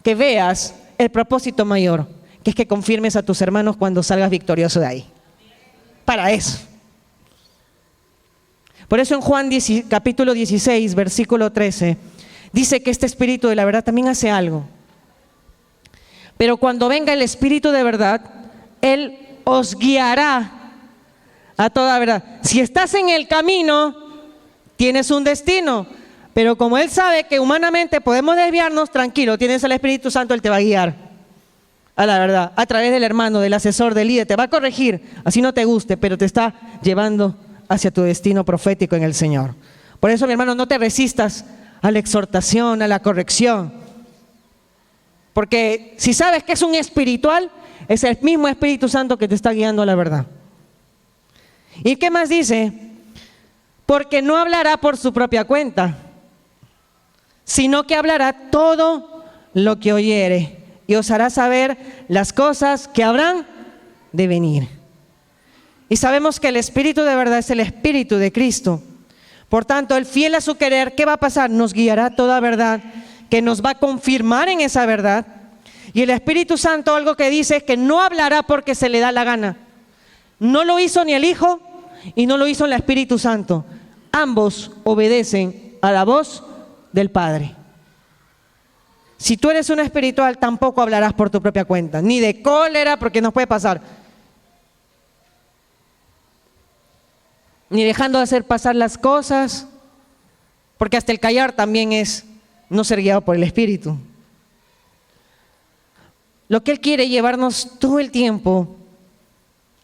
que veas el propósito mayor, que es que confirmes a tus hermanos cuando salgas victorioso de ahí. Para eso. Por eso en Juan capítulo 16, versículo 13, dice que este Espíritu de la verdad también hace algo. Pero cuando venga el Espíritu de verdad, Él os guiará a toda verdad. Si estás en el camino, tienes un destino. Pero como Él sabe que humanamente podemos desviarnos, tranquilo, tienes al Espíritu Santo, Él te va a guiar a la verdad, a través del hermano, del asesor, del líder. Te va a corregir, así no te guste, pero te está llevando hacia tu destino profético en el Señor. Por eso, mi hermano, no te resistas a la exhortación, a la corrección. Porque si sabes que es un espiritual, es el mismo Espíritu Santo que te está guiando a la verdad. ¿Y qué más dice? Porque no hablará por su propia cuenta, sino que hablará todo lo que oyere y os hará saber las cosas que habrán de venir. Y sabemos que el Espíritu de verdad es el Espíritu de Cristo. Por tanto, el fiel a su querer, ¿qué va a pasar? Nos guiará a toda verdad, que nos va a confirmar en esa verdad. Y el Espíritu Santo, algo que dice es que no hablará porque se le da la gana. No lo hizo ni el Hijo y no lo hizo el Espíritu Santo. Ambos obedecen a la voz del Padre. Si tú eres un espiritual, tampoco hablarás por tu propia cuenta, ni de cólera, porque nos puede pasar, ni dejando de hacer pasar las cosas, porque hasta el callar también es no ser guiado por el Espíritu. Lo que Él quiere es llevarnos todo el tiempo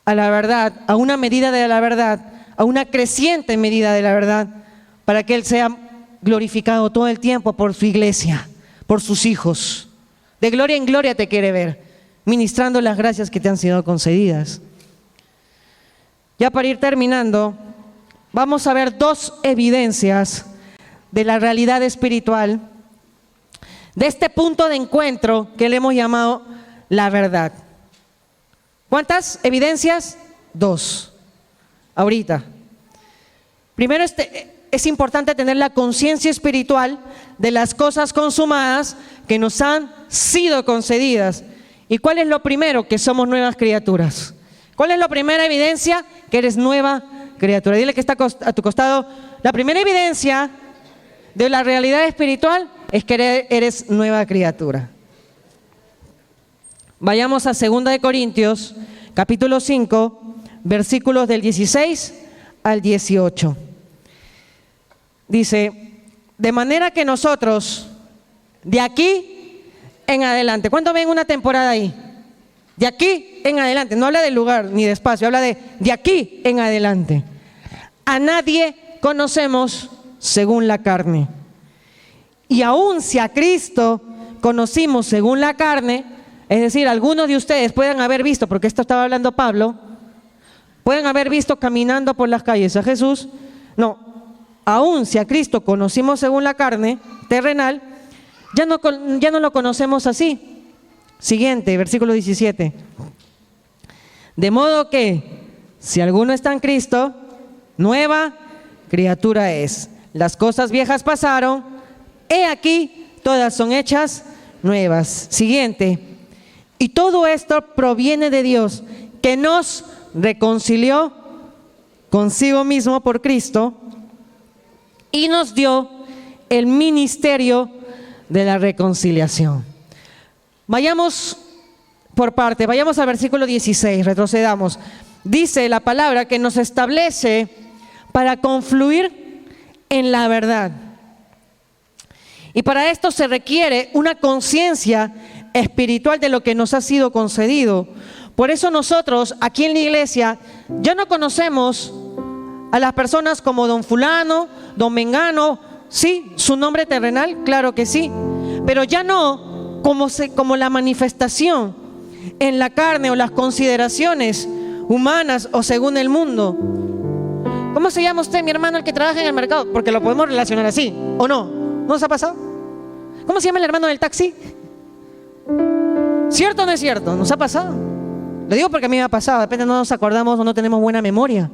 a la verdad, a una medida de la verdad, a una creciente medida de la verdad, para que Él sea glorificado todo el tiempo por su iglesia, por sus hijos. De gloria en gloria te quiere ver, ministrando las gracias que te han sido concedidas. Ya para ir terminando, vamos a ver dos evidencias de la realidad espiritual, de este punto de encuentro que le hemos llamado la verdad. ¿Cuántas evidencias? Dos. Ahorita. Primero, es importante tener la conciencia espiritual de las cosas consumadas que nos han sido concedidas. ¿Y cuál es lo primero? Que somos nuevas criaturas. ¿Cuál es la primera evidencia? Que eres nueva criatura. Dile que está a tu costado. La primera evidencia de la realidad espiritual es que eres nueva criatura. Vayamos a 2 de Corintios, capítulo 5, versículos del 16 al 18. Dice, de manera que nosotros, de aquí en adelante, ¿cuánto ven una temporada ahí? De aquí en adelante, no habla del lugar ni de espacio, habla de aquí en adelante. A nadie conocemos según la carne. Y aun si a Cristo conocimos según la carne, es decir, algunos de ustedes pueden haber visto, porque esto estaba hablando Pablo, pueden haber visto caminando por las calles a Jesús. No, aun si a Cristo conocimos según la carne terrenal, ya no lo conocemos así. Siguiente, versículo 17. De modo que, si alguno está en Cristo, nueva criatura es. Las cosas viejas pasaron, he aquí, todas son hechas nuevas. Siguiente. Y todo esto proviene de Dios, que nos reconcilió consigo mismo por Cristo y nos dio el ministerio de la reconciliación. Vayamos por parte, vayamos al versículo 16, retrocedamos. Dice la palabra que nos establece para confluir en la verdad. Y para esto se requiere una conciencia espiritual de lo que nos ha sido concedido. Por eso nosotros aquí en la iglesia ya no conocemos a las personas como don fulano, don mengano. Sí, su nombre terrenal, claro que sí, pero ya no como la manifestación en la carne o las consideraciones humanas o según el mundo. ¿Cómo se llama usted, mi hermano, el que trabaja en el mercado? Porque lo podemos relacionar así, ¿o no? ¿No nos ha pasado? ¿Cómo se llama el hermano del taxi? ¿Cierto o no es cierto? ¿Nos ha pasado? Lo digo porque a mí me ha pasado. De repente no nos acordamos o no tenemos buena memoria,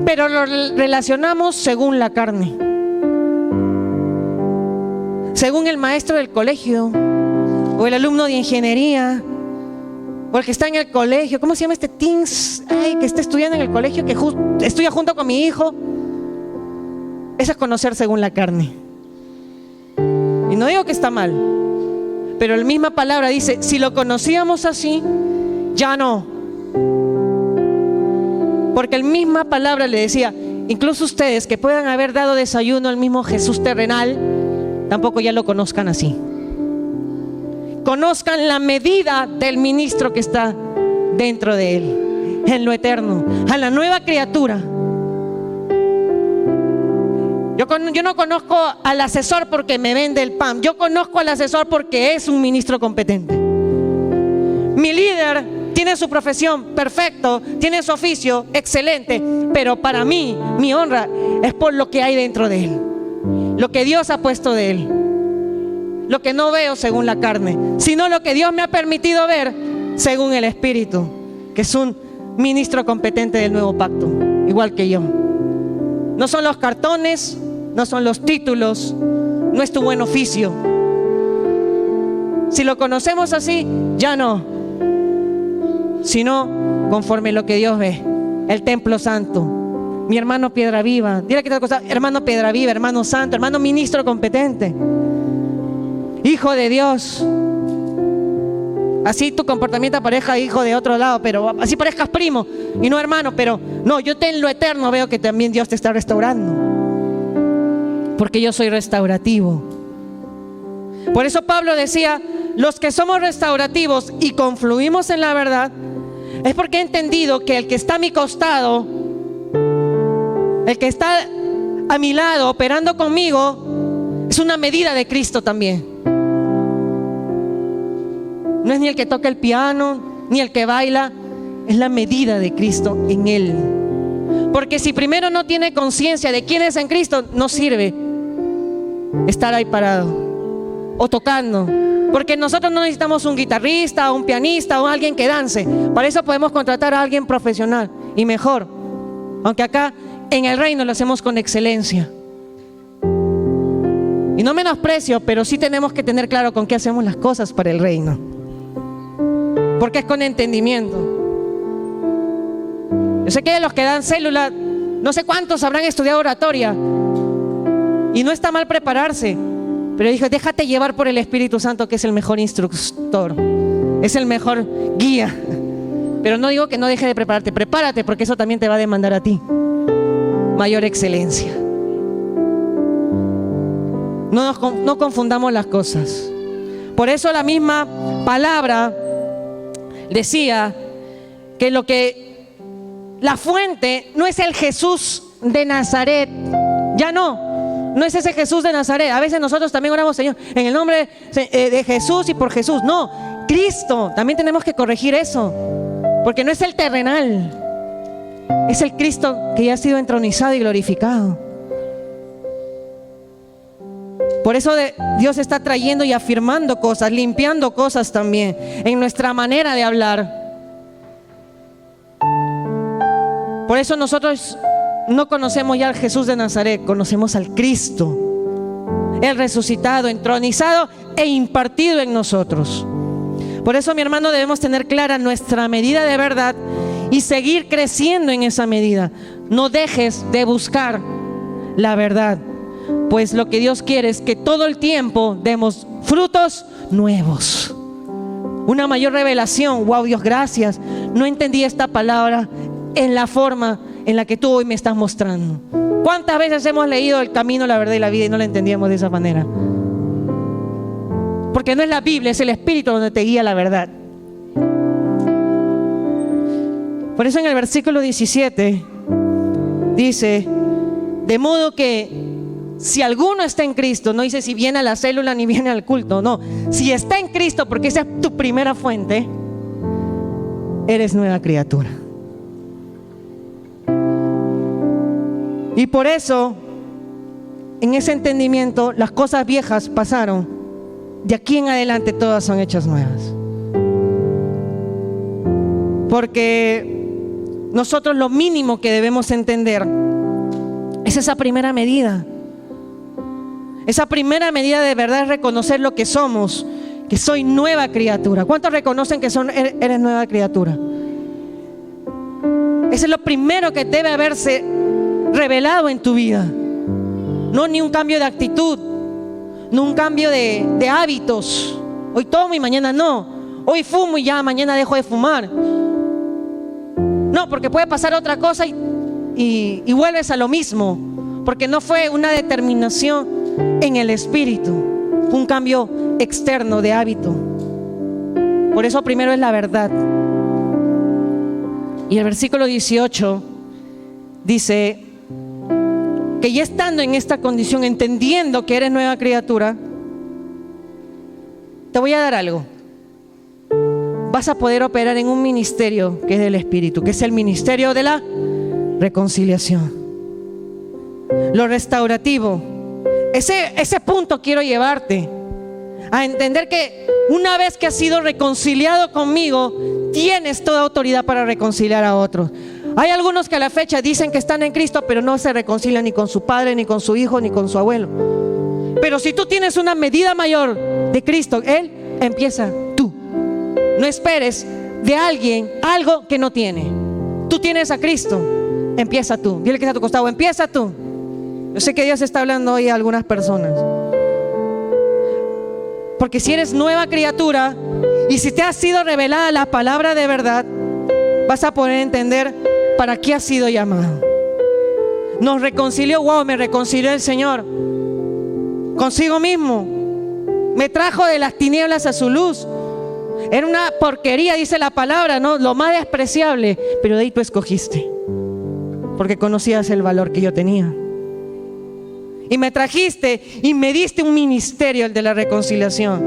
pero lo relacionamos según la carne, según el maestro del colegio o el alumno de ingeniería o el que está en el colegio. ¿Cómo se llama este teens? Ay, que está estudiando en el colegio, que estudia junto con mi hijo. Eso es conocer según la carne. Y no digo que está mal, pero la misma palabra dice, si lo conocíamos así, ya no. Porque la misma palabra le decía, incluso ustedes que puedan haber dado desayuno al mismo Jesús terrenal, tampoco ya lo conozcan así. Conozcan la medida del ministro que está dentro de él, en lo eterno, a la nueva criatura. Yo no conozco al asesor porque me vende el pan. Yo conozco al asesor porque es un ministro competente. Mi líder tiene su profesión, perfecto, tiene su oficio, excelente, pero para mí, mi honra es por lo que hay dentro de él, lo que Dios ha puesto de él, lo que no veo según la carne, sino lo que Dios me ha permitido ver según el Espíritu, que es un ministro competente del nuevo pacto, igual que yo. No son los cartones, no son los títulos, no es tu buen oficio. Si lo conocemos así, ya no, sino conforme lo que Dios ve, el templo santo. Mi hermano Piedra Viva, dile que tal cosa, hermano Piedra Viva, hermano santo, hermano ministro competente, hijo de Dios. Así tu comportamiento parezca hijo de otro lado, pero así parezcas primo y no hermano, pero no, yo en lo eterno veo que también Dios te está restaurando, porque yo soy restaurativo. Por eso Pablo decía, los que somos restaurativos y confluimos en la verdad, es porque he entendido que el que está a mi costado, el que está a mi lado operando conmigo, es una medida de Cristo también. No es ni el que toca el piano, ni el que baila, es la medida de Cristo en él. Porque si primero no tiene conciencia de quién es en Cristo, no sirve estar ahí parado o tocando. Porque nosotros no necesitamos un guitarrista, un pianista o alguien que dance. Para eso podemos contratar a alguien profesional y mejor. Aunque acá en el reino lo hacemos con excelencia. Y no menosprecio, pero sí tenemos que tener claro con qué hacemos las cosas para el reino. Porque es con entendimiento. Yo sé que los que dan célula, no sé cuántos habrán estudiado oratoria. Y no está mal prepararse. Pero dijo, déjate llevar por el Espíritu Santo, que es el mejor instructor, es el mejor guía. Pero no digo que no deje de prepararte, prepárate, porque eso también te va a demandar a ti mayor excelencia. No confundamos las cosas. Por eso la misma palabra decía que la fuente no es el Jesús de Nazaret, ya no es ese Jesús de Nazaret. A veces nosotros también oramos, Señor, en el nombre de Jesús y por Jesús. No, Cristo, también tenemos que corregir eso, porque no es el terrenal, es el Cristo que ya ha sido entronizado y glorificado. Por eso Dios está trayendo y afirmando cosas, limpiando cosas también en nuestra manera de hablar. Por eso nosotros no conocemos ya al Jesús de Nazaret, conocemos al Cristo, el resucitado, entronizado e impartido en nosotros. Por eso, mi hermano, debemos tener clara nuestra medida de verdad y seguir creciendo en esa medida. No dejes de buscar la verdad, pues lo que Dios quiere es que todo el tiempo demos frutos nuevos, una mayor revelación. Wow, Dios, gracias, no entendí esta palabra en la forma en la que tú hoy me estás mostrando. ¿Cuántas veces hemos leído el camino, la verdad y la vida y no la entendíamos de esa manera? Porque no es la Biblia, es el Espíritu donde te guía la verdad. Por eso en el versículo 17 dice, de modo que si alguno está en Cristo, no dice si viene a la célula ni viene al culto, no, si está en Cristo, porque esa es tu primera fuente, eres nueva criatura. Y por eso, en ese entendimiento, las cosas viejas pasaron. De aquí en adelante todas son hechas nuevas. Porque nosotros lo mínimo que debemos entender es esa primera medida. Esa primera medida de verdad es reconocer lo que somos, que soy nueva criatura. ¿Cuántos reconocen que eres nueva criatura? Eso es lo primero que debe haberse revelado en tu vida. No ni un cambio de actitud, no un cambio de hábitos. Hoy tomo y mañana no. Hoy fumo y ya mañana dejo de fumar. No, porque puede pasar otra cosa y vuelves a lo mismo, porque no fue una determinación en el espíritu, fue un cambio externo de hábito. Por eso primero es la verdad. Y el versículo 18 dice que ya estando en esta condición, entendiendo que eres nueva criatura, te voy a dar algo. Vas a poder operar en un ministerio que es del Espíritu, que es el ministerio de la reconciliación, lo restaurativo. Ese punto quiero llevarte a entender que una vez que has sido reconciliado conmigo, tienes toda autoridad para reconciliar a otros. Hay algunos que a la fecha dicen que están en Cristo, pero no se reconcilian ni con su padre, ni con su hijo, ni con su abuelo. Pero si tú tienes una medida mayor de Cristo, Él empieza tú. No esperes de alguien algo que no tiene. Tú tienes a Cristo, empieza tú. Dile que está a tu costado, empieza tú. Yo sé que Dios está hablando hoy a algunas personas. Porque si eres nueva criatura y si te ha sido revelada la palabra de verdad, vas a poder entender para qué has sido llamado. Nos reconcilió, wow, me reconcilió el Señor consigo mismo. Me trajo de las tinieblas a su luz. Era una porquería, dice la palabra, ¿no? Lo más despreciable, pero de ahí tú escogiste, porque conocías el valor que yo tenía. Y me trajiste y me diste un ministerio, el de la reconciliación,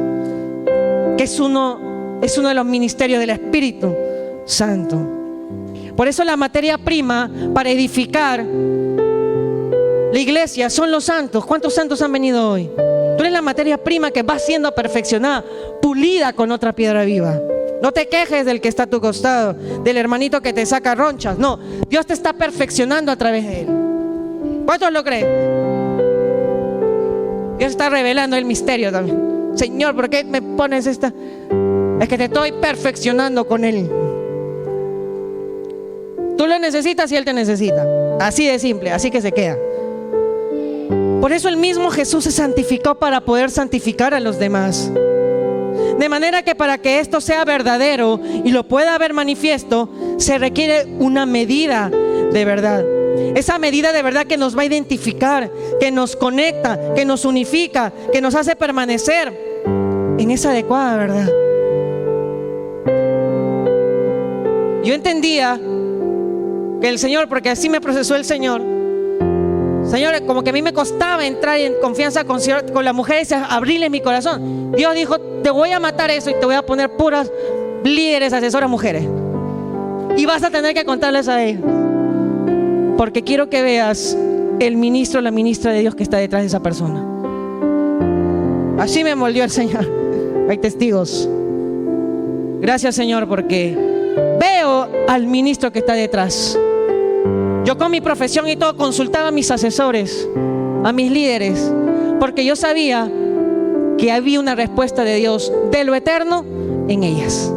que es uno de los ministerios del Espíritu Santo. Por eso la materia prima para edificar la iglesia son los santos. ¿Cuántos santos han venido hoy? Tú eres la materia prima que va siendo perfeccionada, pulida con otra piedra viva. No te quejes del que está a tu costado, del hermanito que te saca ronchas. No, Dios te está perfeccionando a través de él. ¿Cuántos lo creen? Dios está revelando el misterio también. Señor, ¿por qué me pones esta? Es que te estoy perfeccionando con Él. Tú lo necesitas y Él te necesita. Así de simple, así que se queda. Por eso el mismo Jesús se santificó para poder santificar a los demás. De manera que para que esto sea verdadero y lo pueda ver manifiesto, se requiere una medida de verdad. Esa medida de verdad que nos va a identificar, que nos conecta, que nos unifica, que nos hace permanecer en esa adecuada verdad. Yo entendía que el Señor, porque así me procesó el Señor, como que a mí me costaba entrar en confianza con las mujeres y abrirles mi corazón. Dios dijo, te voy a matar eso y te voy a poner puras líderes, asesoras mujeres. Y vas a tener que contarles a ellos. Porque quiero que veas el ministro o la ministra de Dios que está detrás de esa persona. Así me moldeó el Señor. Hay testigos. Gracias, Señor, porque veo al ministro que está detrás. Yo con mi profesión y todo consultaba a mis asesores, a mis líderes, porque yo sabía que había una respuesta de Dios de lo eterno en ellas.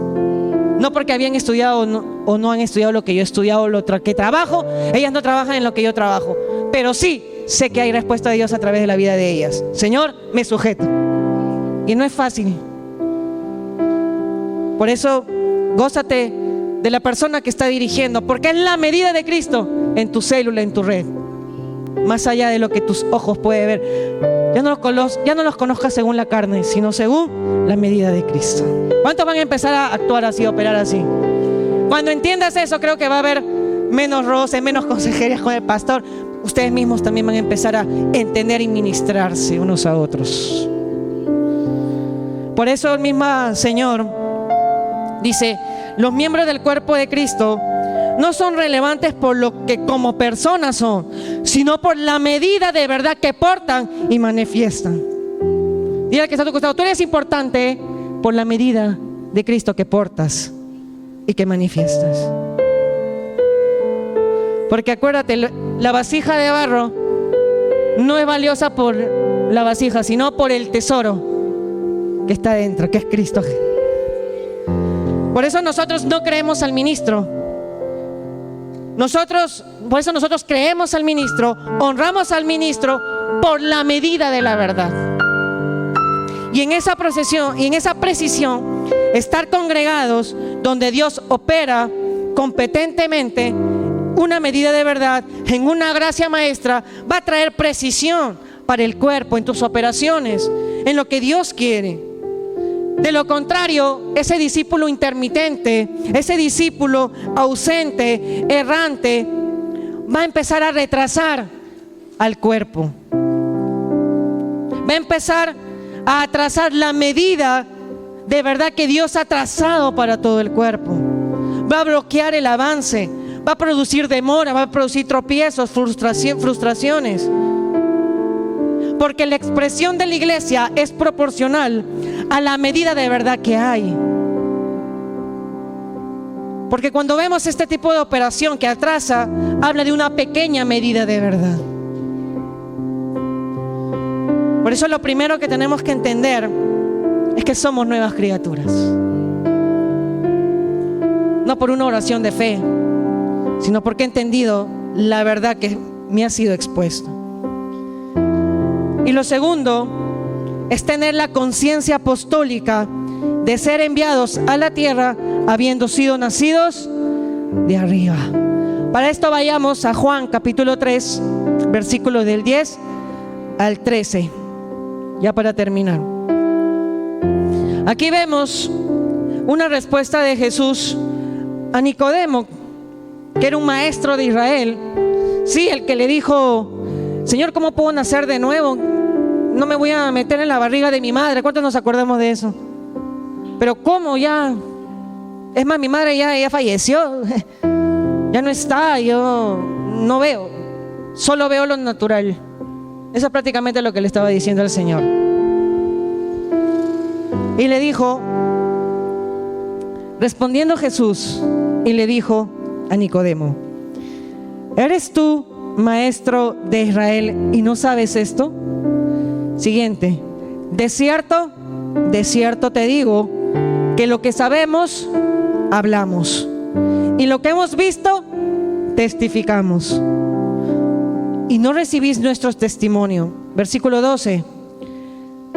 No porque habían estudiado o no han estudiado lo que yo he estudiado, que trabajo, ellas no trabajan en lo que yo trabajo, pero sí sé que hay respuesta de Dios a través de la vida de ellas. Señor, me sujeto. Y no es fácil. Por eso, gózate de la persona que está dirigiendo, porque es la medida de Cristo en tu célula, en tu red, más allá de lo que tus ojos pueden ver. Ya no los conozcas según la carne, sino según la medida de Cristo. ¿Cuántos van a empezar a actuar así, a operar así? Cuando entiendas eso, creo que va a haber menos roces, menos consejerías con el pastor. Ustedes mismos también van a empezar a entender y ministrarse unos a otros. Por eso el mismo Señor dice, los miembros del cuerpo de Cristo no son relevantes por lo que como personas son, sino por la medida de verdad que portan y manifiestan. Dile al que está a tu costado, tú eres importante por la medida de Cristo que portas y que manifiestas. Porque acuérdate, la vasija de barro no es valiosa por la vasija, sino por el tesoro que está dentro, que es Cristo. Por eso nosotros no creemos al ministro. Por eso nosotros creemos al ministro, honramos al ministro por la medida de la verdad. Y en esa procesión y en esa precisión, estar congregados donde Dios opera competentemente, una medida de verdad en una gracia maestra va a traer precisión para el cuerpo, en tus operaciones, en lo que Dios quiere. De lo contrario, ese discípulo intermitente, ese discípulo ausente, errante, va a empezar a retrasar al cuerpo. Va a empezar a atrasar la medida de verdad que Dios ha trazado para todo el cuerpo. Va a bloquear el avance, va a producir demora, va a producir tropiezos, frustraciones. Porque la expresión de la iglesia es proporcional a la medida de verdad que hay. Porque cuando vemos este tipo de operación que atrasa, habla de una pequeña medida de verdad. Por eso lo primero que tenemos que entender es que somos nuevas criaturas. No por una oración de fe, sino porque he entendido la verdad que me ha sido expuesta. Y lo segundo es tener la conciencia apostólica de ser enviados a la tierra habiendo sido nacidos de arriba. Para esto vayamos a Juan capítulo 3, versículos del 10 al 13, ya para terminar. Aquí vemos una respuesta de Jesús a Nicodemo, que era un maestro de Israel. Sí, el que le dijo: Señor, ¿cómo puedo nacer de nuevo? No me voy a meter en la barriga de mi madre. ¿Cuántos nos acordamos de eso? Pero ¿cómo? Ya, es más, mi madre ya falleció, ya no está, yo no veo, solo veo lo natural. Eso es prácticamente lo que le estaba diciendo al Señor. Y le dijo, respondiendo Jesús, y le dijo a Nicodemo: ¿eres tú maestro de Israel y no sabes esto? Siguiente: de cierto te digo que lo que sabemos, hablamos, y lo que hemos visto, testificamos, y no recibís nuestro testimonio. Versículo 12: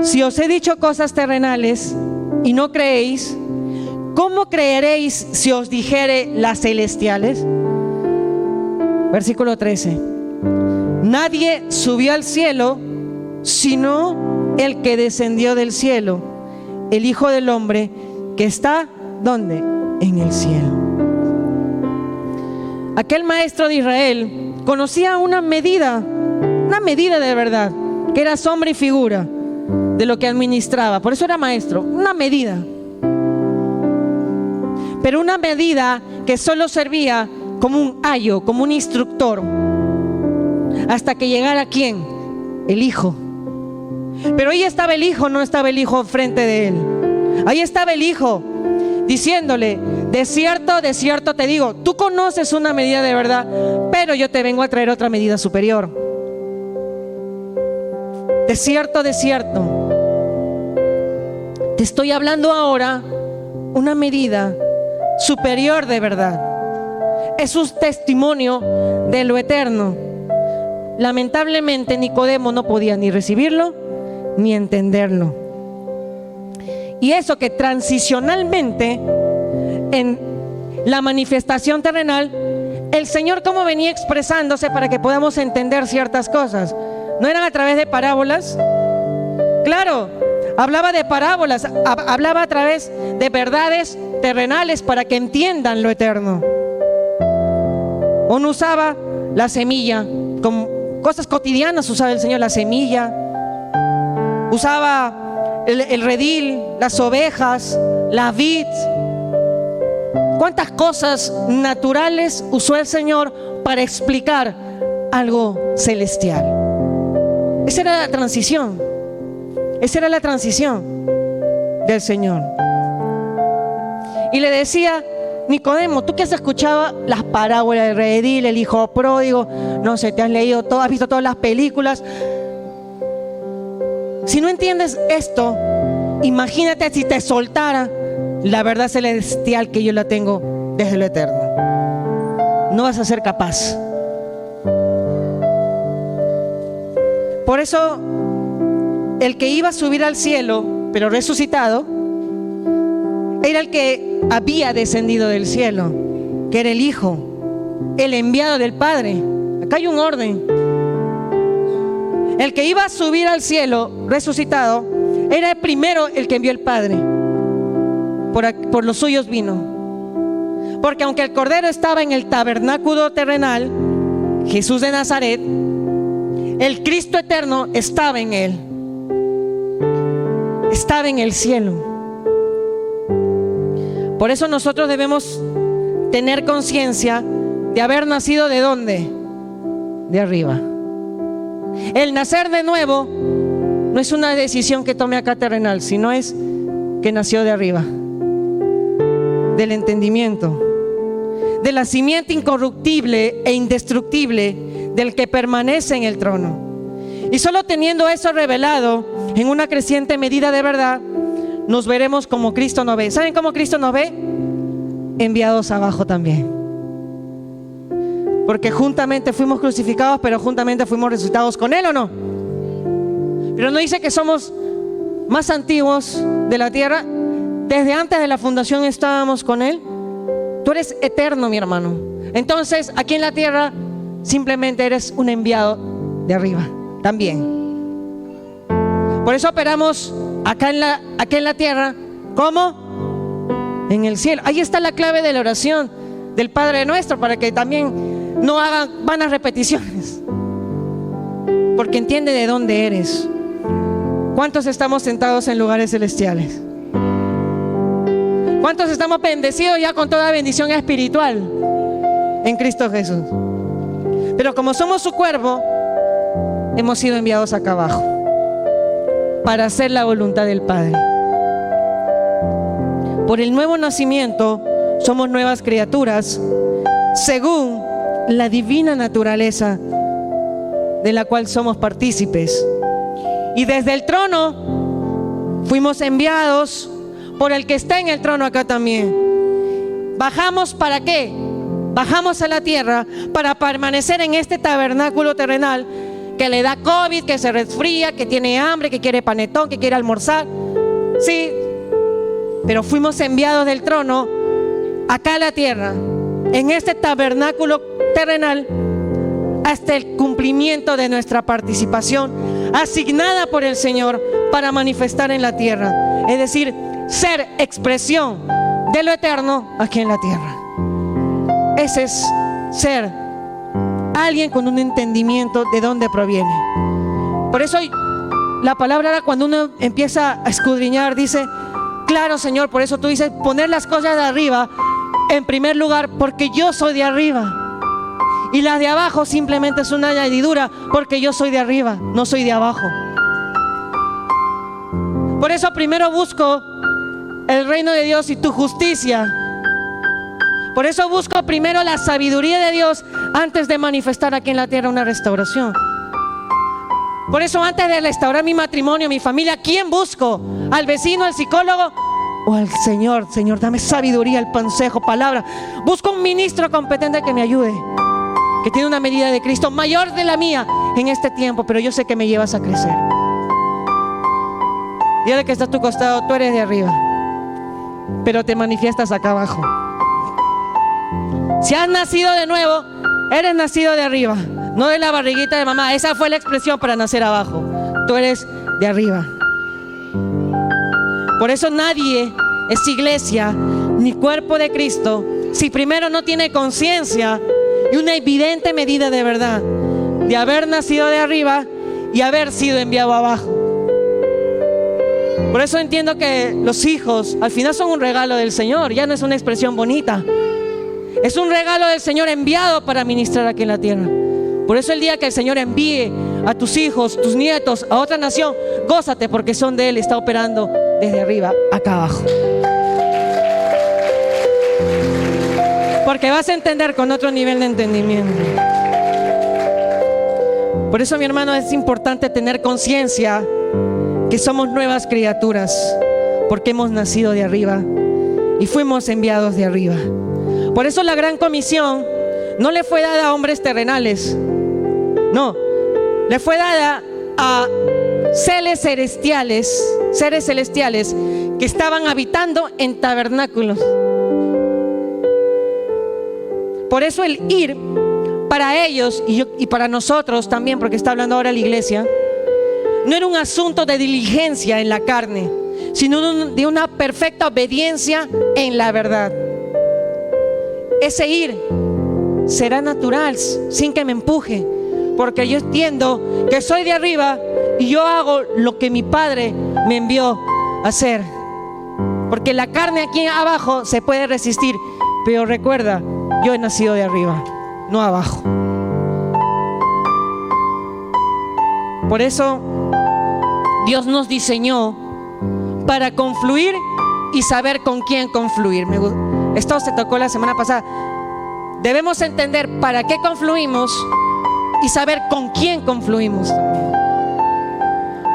si os he dicho cosas terrenales y no creéis, ¿cómo creeréis si os dijere las celestiales? Versículo 13: nadie subió al cielo sino el que descendió del cielo, el Hijo del Hombre, que está, ¿dónde? En el cielo. Aquel maestro de Israel conocía una medida de verdad, que era sombra y figura de lo que administraba. Por eso era maestro, una medida. Pero una medida que solo servía como un ayo, como un instructor, hasta que llegara ¿quién? El Hijo. Pero ahí estaba el Hijo, no estaba el Hijo frente de él. Ahí estaba el Hijo diciéndole: de cierto te digo, tú conoces una medida de verdad, pero yo te vengo a traer otra medida superior. De cierto te estoy hablando ahora una medida superior de verdad. Es un testimonio de lo eterno. Lamentablemente Nicodemo no podía ni recibirlo ni entenderlo. Y eso que transicionalmente en la manifestación terrenal, el Señor como venía expresándose para que podamos entender ciertas cosas. ¿No eran a través de parábolas? Claro, hablaba de parábolas, hablaba a través de verdades terrenales para que entiendan lo eterno. O no usaba la semilla, como cosas cotidianas usaba el Señor, la semilla. Usaba el redil, las ovejas, la vid. ¿Cuántas cosas naturales usó el Señor para explicar algo celestial? Esa era la transición. Esa era la transición del Señor. Y le decía: Nicodemo, tú que has escuchado las parábolas del redil, el hijo pródigo, no sé, te has leído todo, has visto todas las películas. Si no entiendes esto, imagínate si te soltara la verdad celestial que yo la tengo desde lo eterno. No vas a ser capaz. Por eso, el que iba a subir al cielo, pero resucitado, era el que había descendido del cielo, que era el Hijo, el enviado del Padre. Acá hay un orden. El que iba a subir al cielo resucitado era el primero, el que envió el Padre. Por los suyos vino. Porque aunque el Cordero estaba en el tabernáculo terrenal, Jesús de Nazaret, el Cristo eterno estaba en él. Estaba en el cielo. Por eso nosotros debemos tener conciencia de haber nacido ¿de dónde? De arriba. El nacer de nuevo no es una decisión que tome acá terrenal, sino es que nació de arriba, del entendimiento, de la simiente incorruptible e indestructible del que permanece en el trono. Y solo teniendo eso revelado en una creciente medida de verdad, nos veremos como Cristo nos ve. ¿Saben cómo Cristo nos ve? Enviados abajo también. Porque juntamente fuimos crucificados, pero juntamente fuimos resucitados con Él, ¿o no? Pero no dice que somos más antiguos de la tierra. Desde antes de la fundación estábamos con Él. Tú eres eterno, mi hermano. Entonces, aquí en la tierra, simplemente eres un enviado de arriba también. Por eso operamos acá en la tierra. ¿Cómo? En el cielo. Ahí está la clave de la oración del Padre Nuestro, para que también no hagan vanas repeticiones, porque entiende de dónde eres. ¿Cuántos estamos sentados en lugares celestiales? ¿Cuántos estamos bendecidos ya con toda bendición espiritual en Cristo Jesús? Pero como somos su cuerpo, hemos sido enviados acá abajo para hacer la voluntad del Padre. Por el nuevo nacimiento somos nuevas criaturas según la divina naturaleza de la cual somos partícipes. Y desde el trono fuimos enviados por el que está en el trono acá también. ¿Bajamos para qué? Bajamos a la tierra para permanecer en este tabernáculo terrenal que le da COVID, que se resfría, que tiene hambre, que quiere panetón, que quiere almorzar. Sí, pero fuimos enviados del trono acá a la tierra, en este tabernáculo terrenal, hasta el cumplimiento de nuestra participación asignada por el Señor para manifestar en la tierra. Es decir, ser expresión de lo eterno aquí en la tierra. Ese es ser alguien con un entendimiento de dónde proviene. Por eso la palabra, cuando uno empieza a escudriñar, dice: claro, Señor, por eso tú dices poner las cosas de arriba en primer lugar, porque yo soy de arriba. Y las de abajo simplemente es una añadidura, porque yo soy de arriba, no soy de abajo. Por eso primero busco el reino de Dios y tu justicia. Por eso busco primero la sabiduría de Dios antes de manifestar aquí en la tierra una restauración. Por eso antes de restaurar mi matrimonio, mi familia, ¿quién busco? ¿Al vecino, al psicólogo o al Señor? Señor, dame sabiduría, el consejo, palabra. Busco un ministro competente que me ayude, que tiene una medida de Cristo mayor de la mía en este tiempo, pero yo sé que me llevas a crecer. Dile que está a tu costado: tú eres de arriba, pero te manifiestas acá abajo. Si has nacido de nuevo, eres nacido de arriba, no de la barriguita de mamá. Esa fue la expresión para nacer abajo. Tú eres de arriba. Por eso nadie es iglesia ni cuerpo de Cristo si primero no tiene conciencia y una evidente medida de verdad de haber nacido de arriba y haber sido enviado abajo. Por eso entiendo que los hijos al final son un regalo del Señor. Ya no es una expresión bonita, es un regalo del Señor enviado para ministrar aquí en la tierra. Por eso el día que el Señor envíe a tus hijos, tus nietos a otra nación, gózate, porque son de Él. Está operando desde arriba acá abajo, porque vas a entender con otro nivel de entendimiento. Por eso, mi hermano, es importante tener conciencia que somos nuevas criaturas, porque hemos nacido de arriba y fuimos enviados de arriba. Por eso la gran comisión no le fue dada a hombres terrenales, no, le fue dada a seres celestiales que estaban habitando en tabernáculos. Por eso el ir para ellos y para nosotros también, porque está hablando ahora la iglesia, no era un asunto de diligencia en la carne, sino de una perfecta obediencia en la verdad. Ese ir será natural, sin que me empuje, porque yo entiendo que soy de arriba y yo hago lo que mi Padre me envió a hacer. Porque la carne aquí abajo se puede resistir, pero recuerda, yo he nacido de arriba, no abajo. Por eso Dios nos diseñó para confluir y saber con quién confluir. Esto se tocó la semana pasada. Debemos entender para qué confluimos y saber con quién confluimos.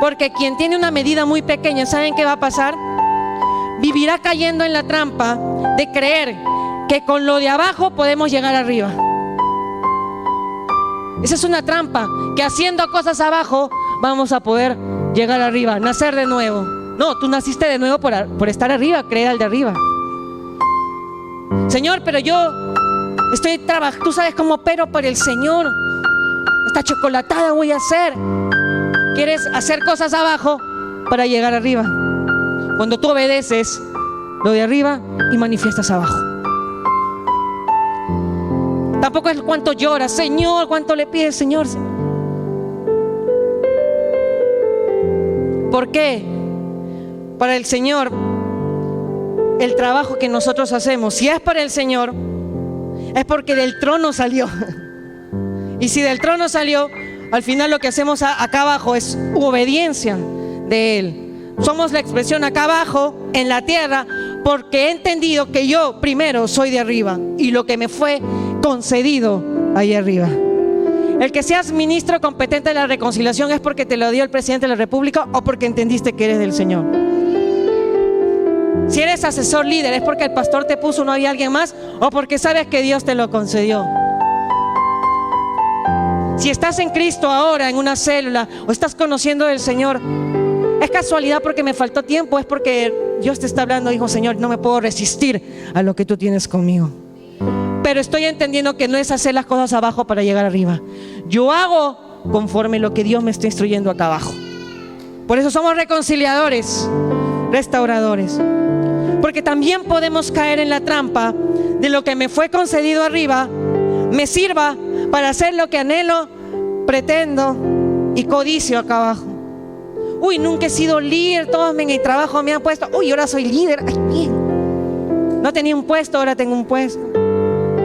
Porque quien tiene una medida muy pequeña, ¿saben qué va a pasar? Vivirá cayendo en la trampa de creer que con lo de abajo podemos llegar arriba. Esa es una trampa, que haciendo cosas abajo vamos a poder llegar arriba, nacer de nuevo. No, tú naciste de nuevo por estar arriba, creer al de arriba. Señor, pero yo estoy trabajando, tú sabes cómo opero por el Señor. Esta chocolatada voy a hacer. Quieres hacer cosas abajo para llegar arriba. Cuando tú obedeces lo de arriba y manifiestas abajo. Tampoco es cuánto lloras, Señor, cuánto le pides, Señor. ¿Por qué? Para el Señor, el trabajo que nosotros hacemos, si es para el Señor, es porque del trono salió. Y si del trono salió, al final lo que hacemos acá abajo es obediencia de Él. Somos la expresión acá abajo en la tierra, porque he entendido que yo primero soy de arriba y lo que me fue concedido ahí arriba. El que seas ministro competente de la reconciliación es porque te lo dio el presidente de la República o porque entendiste que eres del Señor. Si eres asesor líder es porque el pastor te puso, no había alguien más, o porque sabes que Dios te lo concedió. Si estás en Cristo ahora en una célula o estás conociendo del Señor, ¿es casualidad porque me faltó tiempo? Es porque Dios te está hablando, dijo, Señor, no me puedo resistir a lo que tú tienes conmigo. Pero estoy entendiendo que no es hacer las cosas abajo para llegar arriba. Yo hago conforme lo que Dios me está instruyendo acá abajo. Por eso somos reconciliadores, restauradores. Porque también podemos caer en la trampa de lo que me fue concedido arriba me sirva para hacer lo que anhelo, pretendo y codicio acá abajo. Uy, nunca he sido líder, todos en el trabajo me han puesto. Uy, ahora soy líder. Ay, bien. No tenía un puesto, ahora tengo un puesto.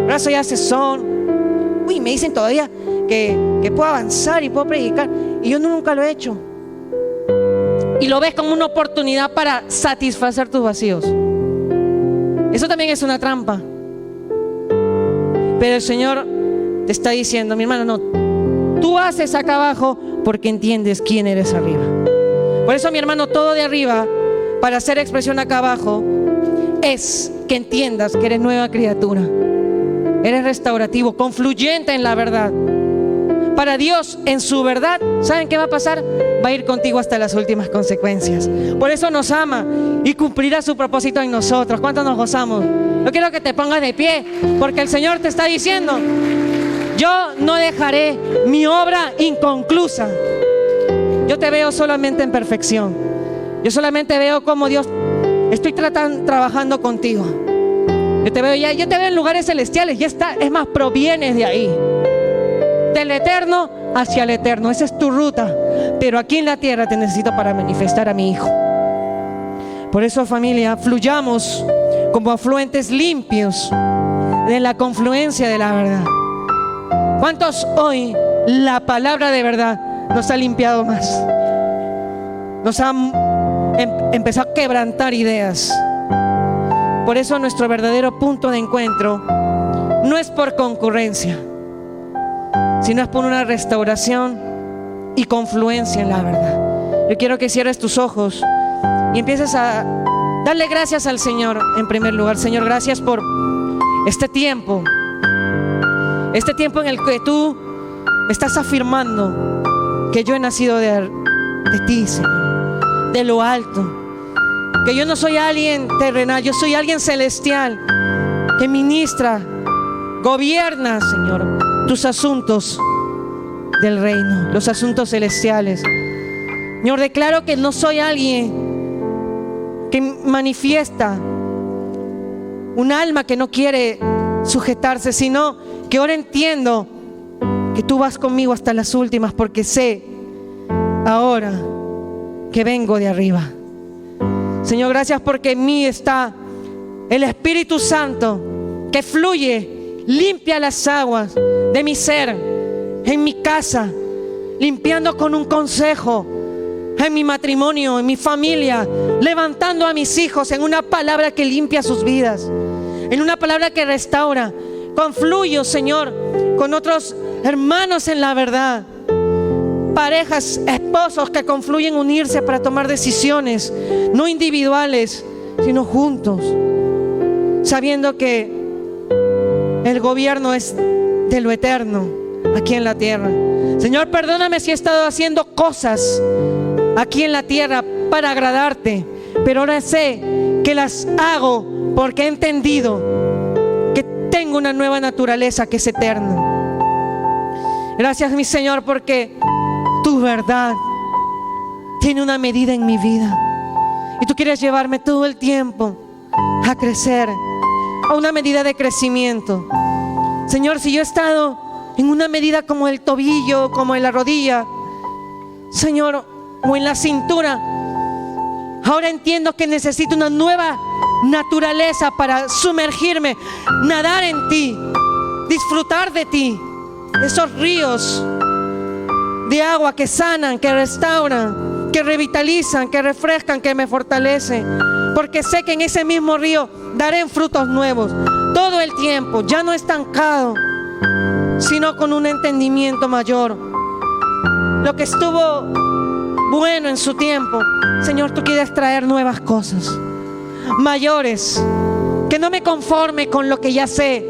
Ahora soy asesor. Uy, me dicen todavía que puedo avanzar y puedo predicar. Y yo nunca lo he hecho. Y lo ves como una oportunidad para satisfacer tus vacíos. Eso también es una trampa. Pero el Señor te está diciendo, mi hermano, no. Tú haces acá abajo porque entiendes quién eres arriba. Por eso, mi hermano, todo de arriba, para hacer expresión acá abajo, es que entiendas que eres nueva criatura. Eres restaurativo, confluyente en la verdad. Para Dios, en su verdad, ¿saben qué va a pasar? Va a ir contigo hasta las últimas consecuencias. Por eso nos ama y cumplirá su propósito en nosotros. ¿Cuánto nos gozamos? Yo quiero que te pongas de pie, porque el Señor te está diciendo, yo no dejaré mi obra inconclusa. Yo te veo solamente en perfección. Yo solamente veo cómo Dios, estoy trabajando contigo. Yo te veo en lugares celestiales, ya está, es más, provienes de ahí. Del eterno hacia el eterno, esa es tu ruta. Pero aquí en la tierra te necesito para manifestar a mi Hijo. Por eso, familia, fluyamos como afluentes limpios de la confluencia de la verdad. ¿Cuántos hoy la palabra de verdad nos ha limpiado más? Nos ha empezado a quebrantar ideas. Por eso nuestro verdadero punto de encuentro no es por concurrencia, sino es por una restauración y confluencia en la verdad. Yo quiero que cierres tus ojos y empieces a darle gracias al Señor en primer lugar. Señor, gracias por este tiempo en el que tú me estás afirmando que yo he nacido de ti, Señor, de lo alto. Que yo no soy alguien terrenal, yo soy alguien celestial que ministra Gobierna, Señor, tus asuntos del reino, los asuntos celestiales. Señor, declaro que no soy alguien que manifiesta un alma que no quiere sujetarse, sino que ahora entiendo que tú vas conmigo hasta las últimas, porque sé ahora que vengo de arriba. Señor, gracias porque en mí está el Espíritu Santo que fluye, limpia las aguas de mi ser, en mi casa, limpiando con un consejo, en mi matrimonio, en mi familia, levantando a mis hijos en una palabra que limpia sus vidas, en una palabra que restaura. Confluyo, Señor, con otros hermanos en la verdad, parejas, esposos que confluyen unirse para tomar decisiones, no individuales, sino juntos, sabiendo que el gobierno es de lo eterno aquí en la tierra. Señor, perdóname si he estado haciendo cosas aquí en la tierra para agradarte, pero ahora sé que las hago porque he entendido que tengo una nueva naturaleza que es eterna. Gracias, mi Señor, porque tu verdad tiene una medida en mi vida y tú quieres llevarme todo el tiempo a crecer, a una medida de crecimiento. Señor, si yo he estado en una medida como el tobillo, como en la rodilla, Señor, o en la cintura, ahora entiendo que necesito una nueva naturaleza para sumergirme, nadar en ti, disfrutar de ti, esos ríos de agua que sanan, que restauran, que revitalizan, que refrescan, que me fortalecen, porque sé que en ese mismo río daré frutos nuevos todo el tiempo, ya no estancado, sino con un entendimiento mayor. Lo que estuvo bueno en su tiempo, Señor, tú quieres traer nuevas cosas, mayores, que no me conforme con lo que ya sé,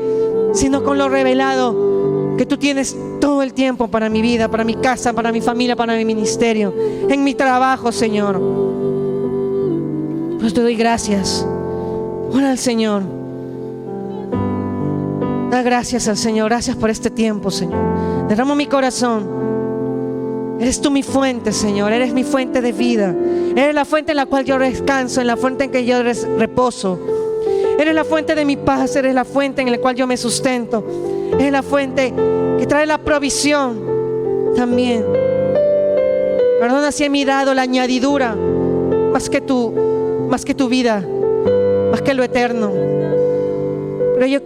sino con lo revelado que tú tienes todo el tiempo para mi vida, para mi casa, para mi familia, para mi ministerio, en mi trabajo, Señor. Pues te doy gracias. Ora al Señor. Da gracias al Señor. Gracias por este tiempo, Señor. Derramo mi corazón. Eres tú mi fuente, Señor. Eres mi fuente de vida. Eres la fuente en la cual yo descanso, en la fuente en que yo reposo. Eres la fuente de mi paz. Eres la fuente en la cual yo me sustento. Eres la fuente que trae la provisión también. Perdona si he mirado la añadidura más que tu vida, más que lo eterno. Pero yo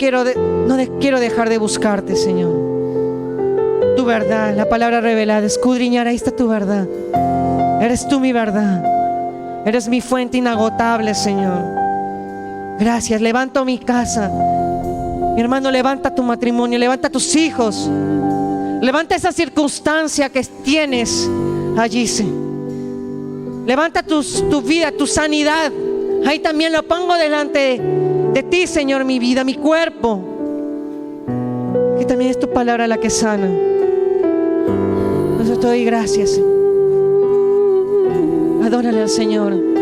no quiero dejar de buscarte, Señor. Tu verdad, la palabra revelada, escudriñar, ahí está tu verdad. Eres tú mi verdad. Eres mi fuente inagotable, Señor. Gracias. Levanto mi casa. Mi hermano, levanta tu matrimonio, levanta tus hijos, levanta esa circunstancia que tienes allí. Levanta tu vida, tu sanidad. Ahí también lo pongo delante de ti, Señor, mi vida, mi cuerpo, que también es tu palabra la que sana. Por eso te doy gracias. Adórale al Señor.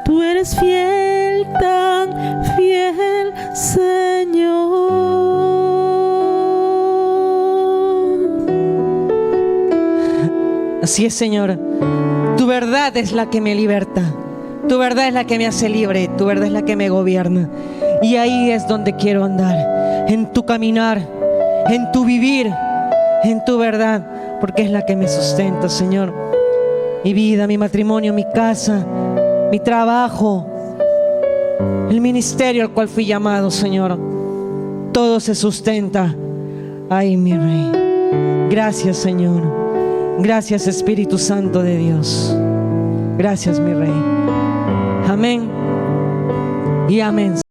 Tú eres fiel, tan fiel. Así es, Señor. Tu verdad es la que me liberta. Tu verdad es la que me hace libre. Tu verdad es la que me gobierna. Y ahí es donde quiero andar. En tu caminar, en tu vivir, en tu verdad. Porque es la que me sustenta, Señor. Mi vida, mi matrimonio, mi casa, mi trabajo, el ministerio al cual fui llamado, Señor. Todo se sustenta. Ay, mi Rey. Gracias, Señor. Gracias, Espíritu Santo de Dios. Gracias, mi Rey. Amén y amén.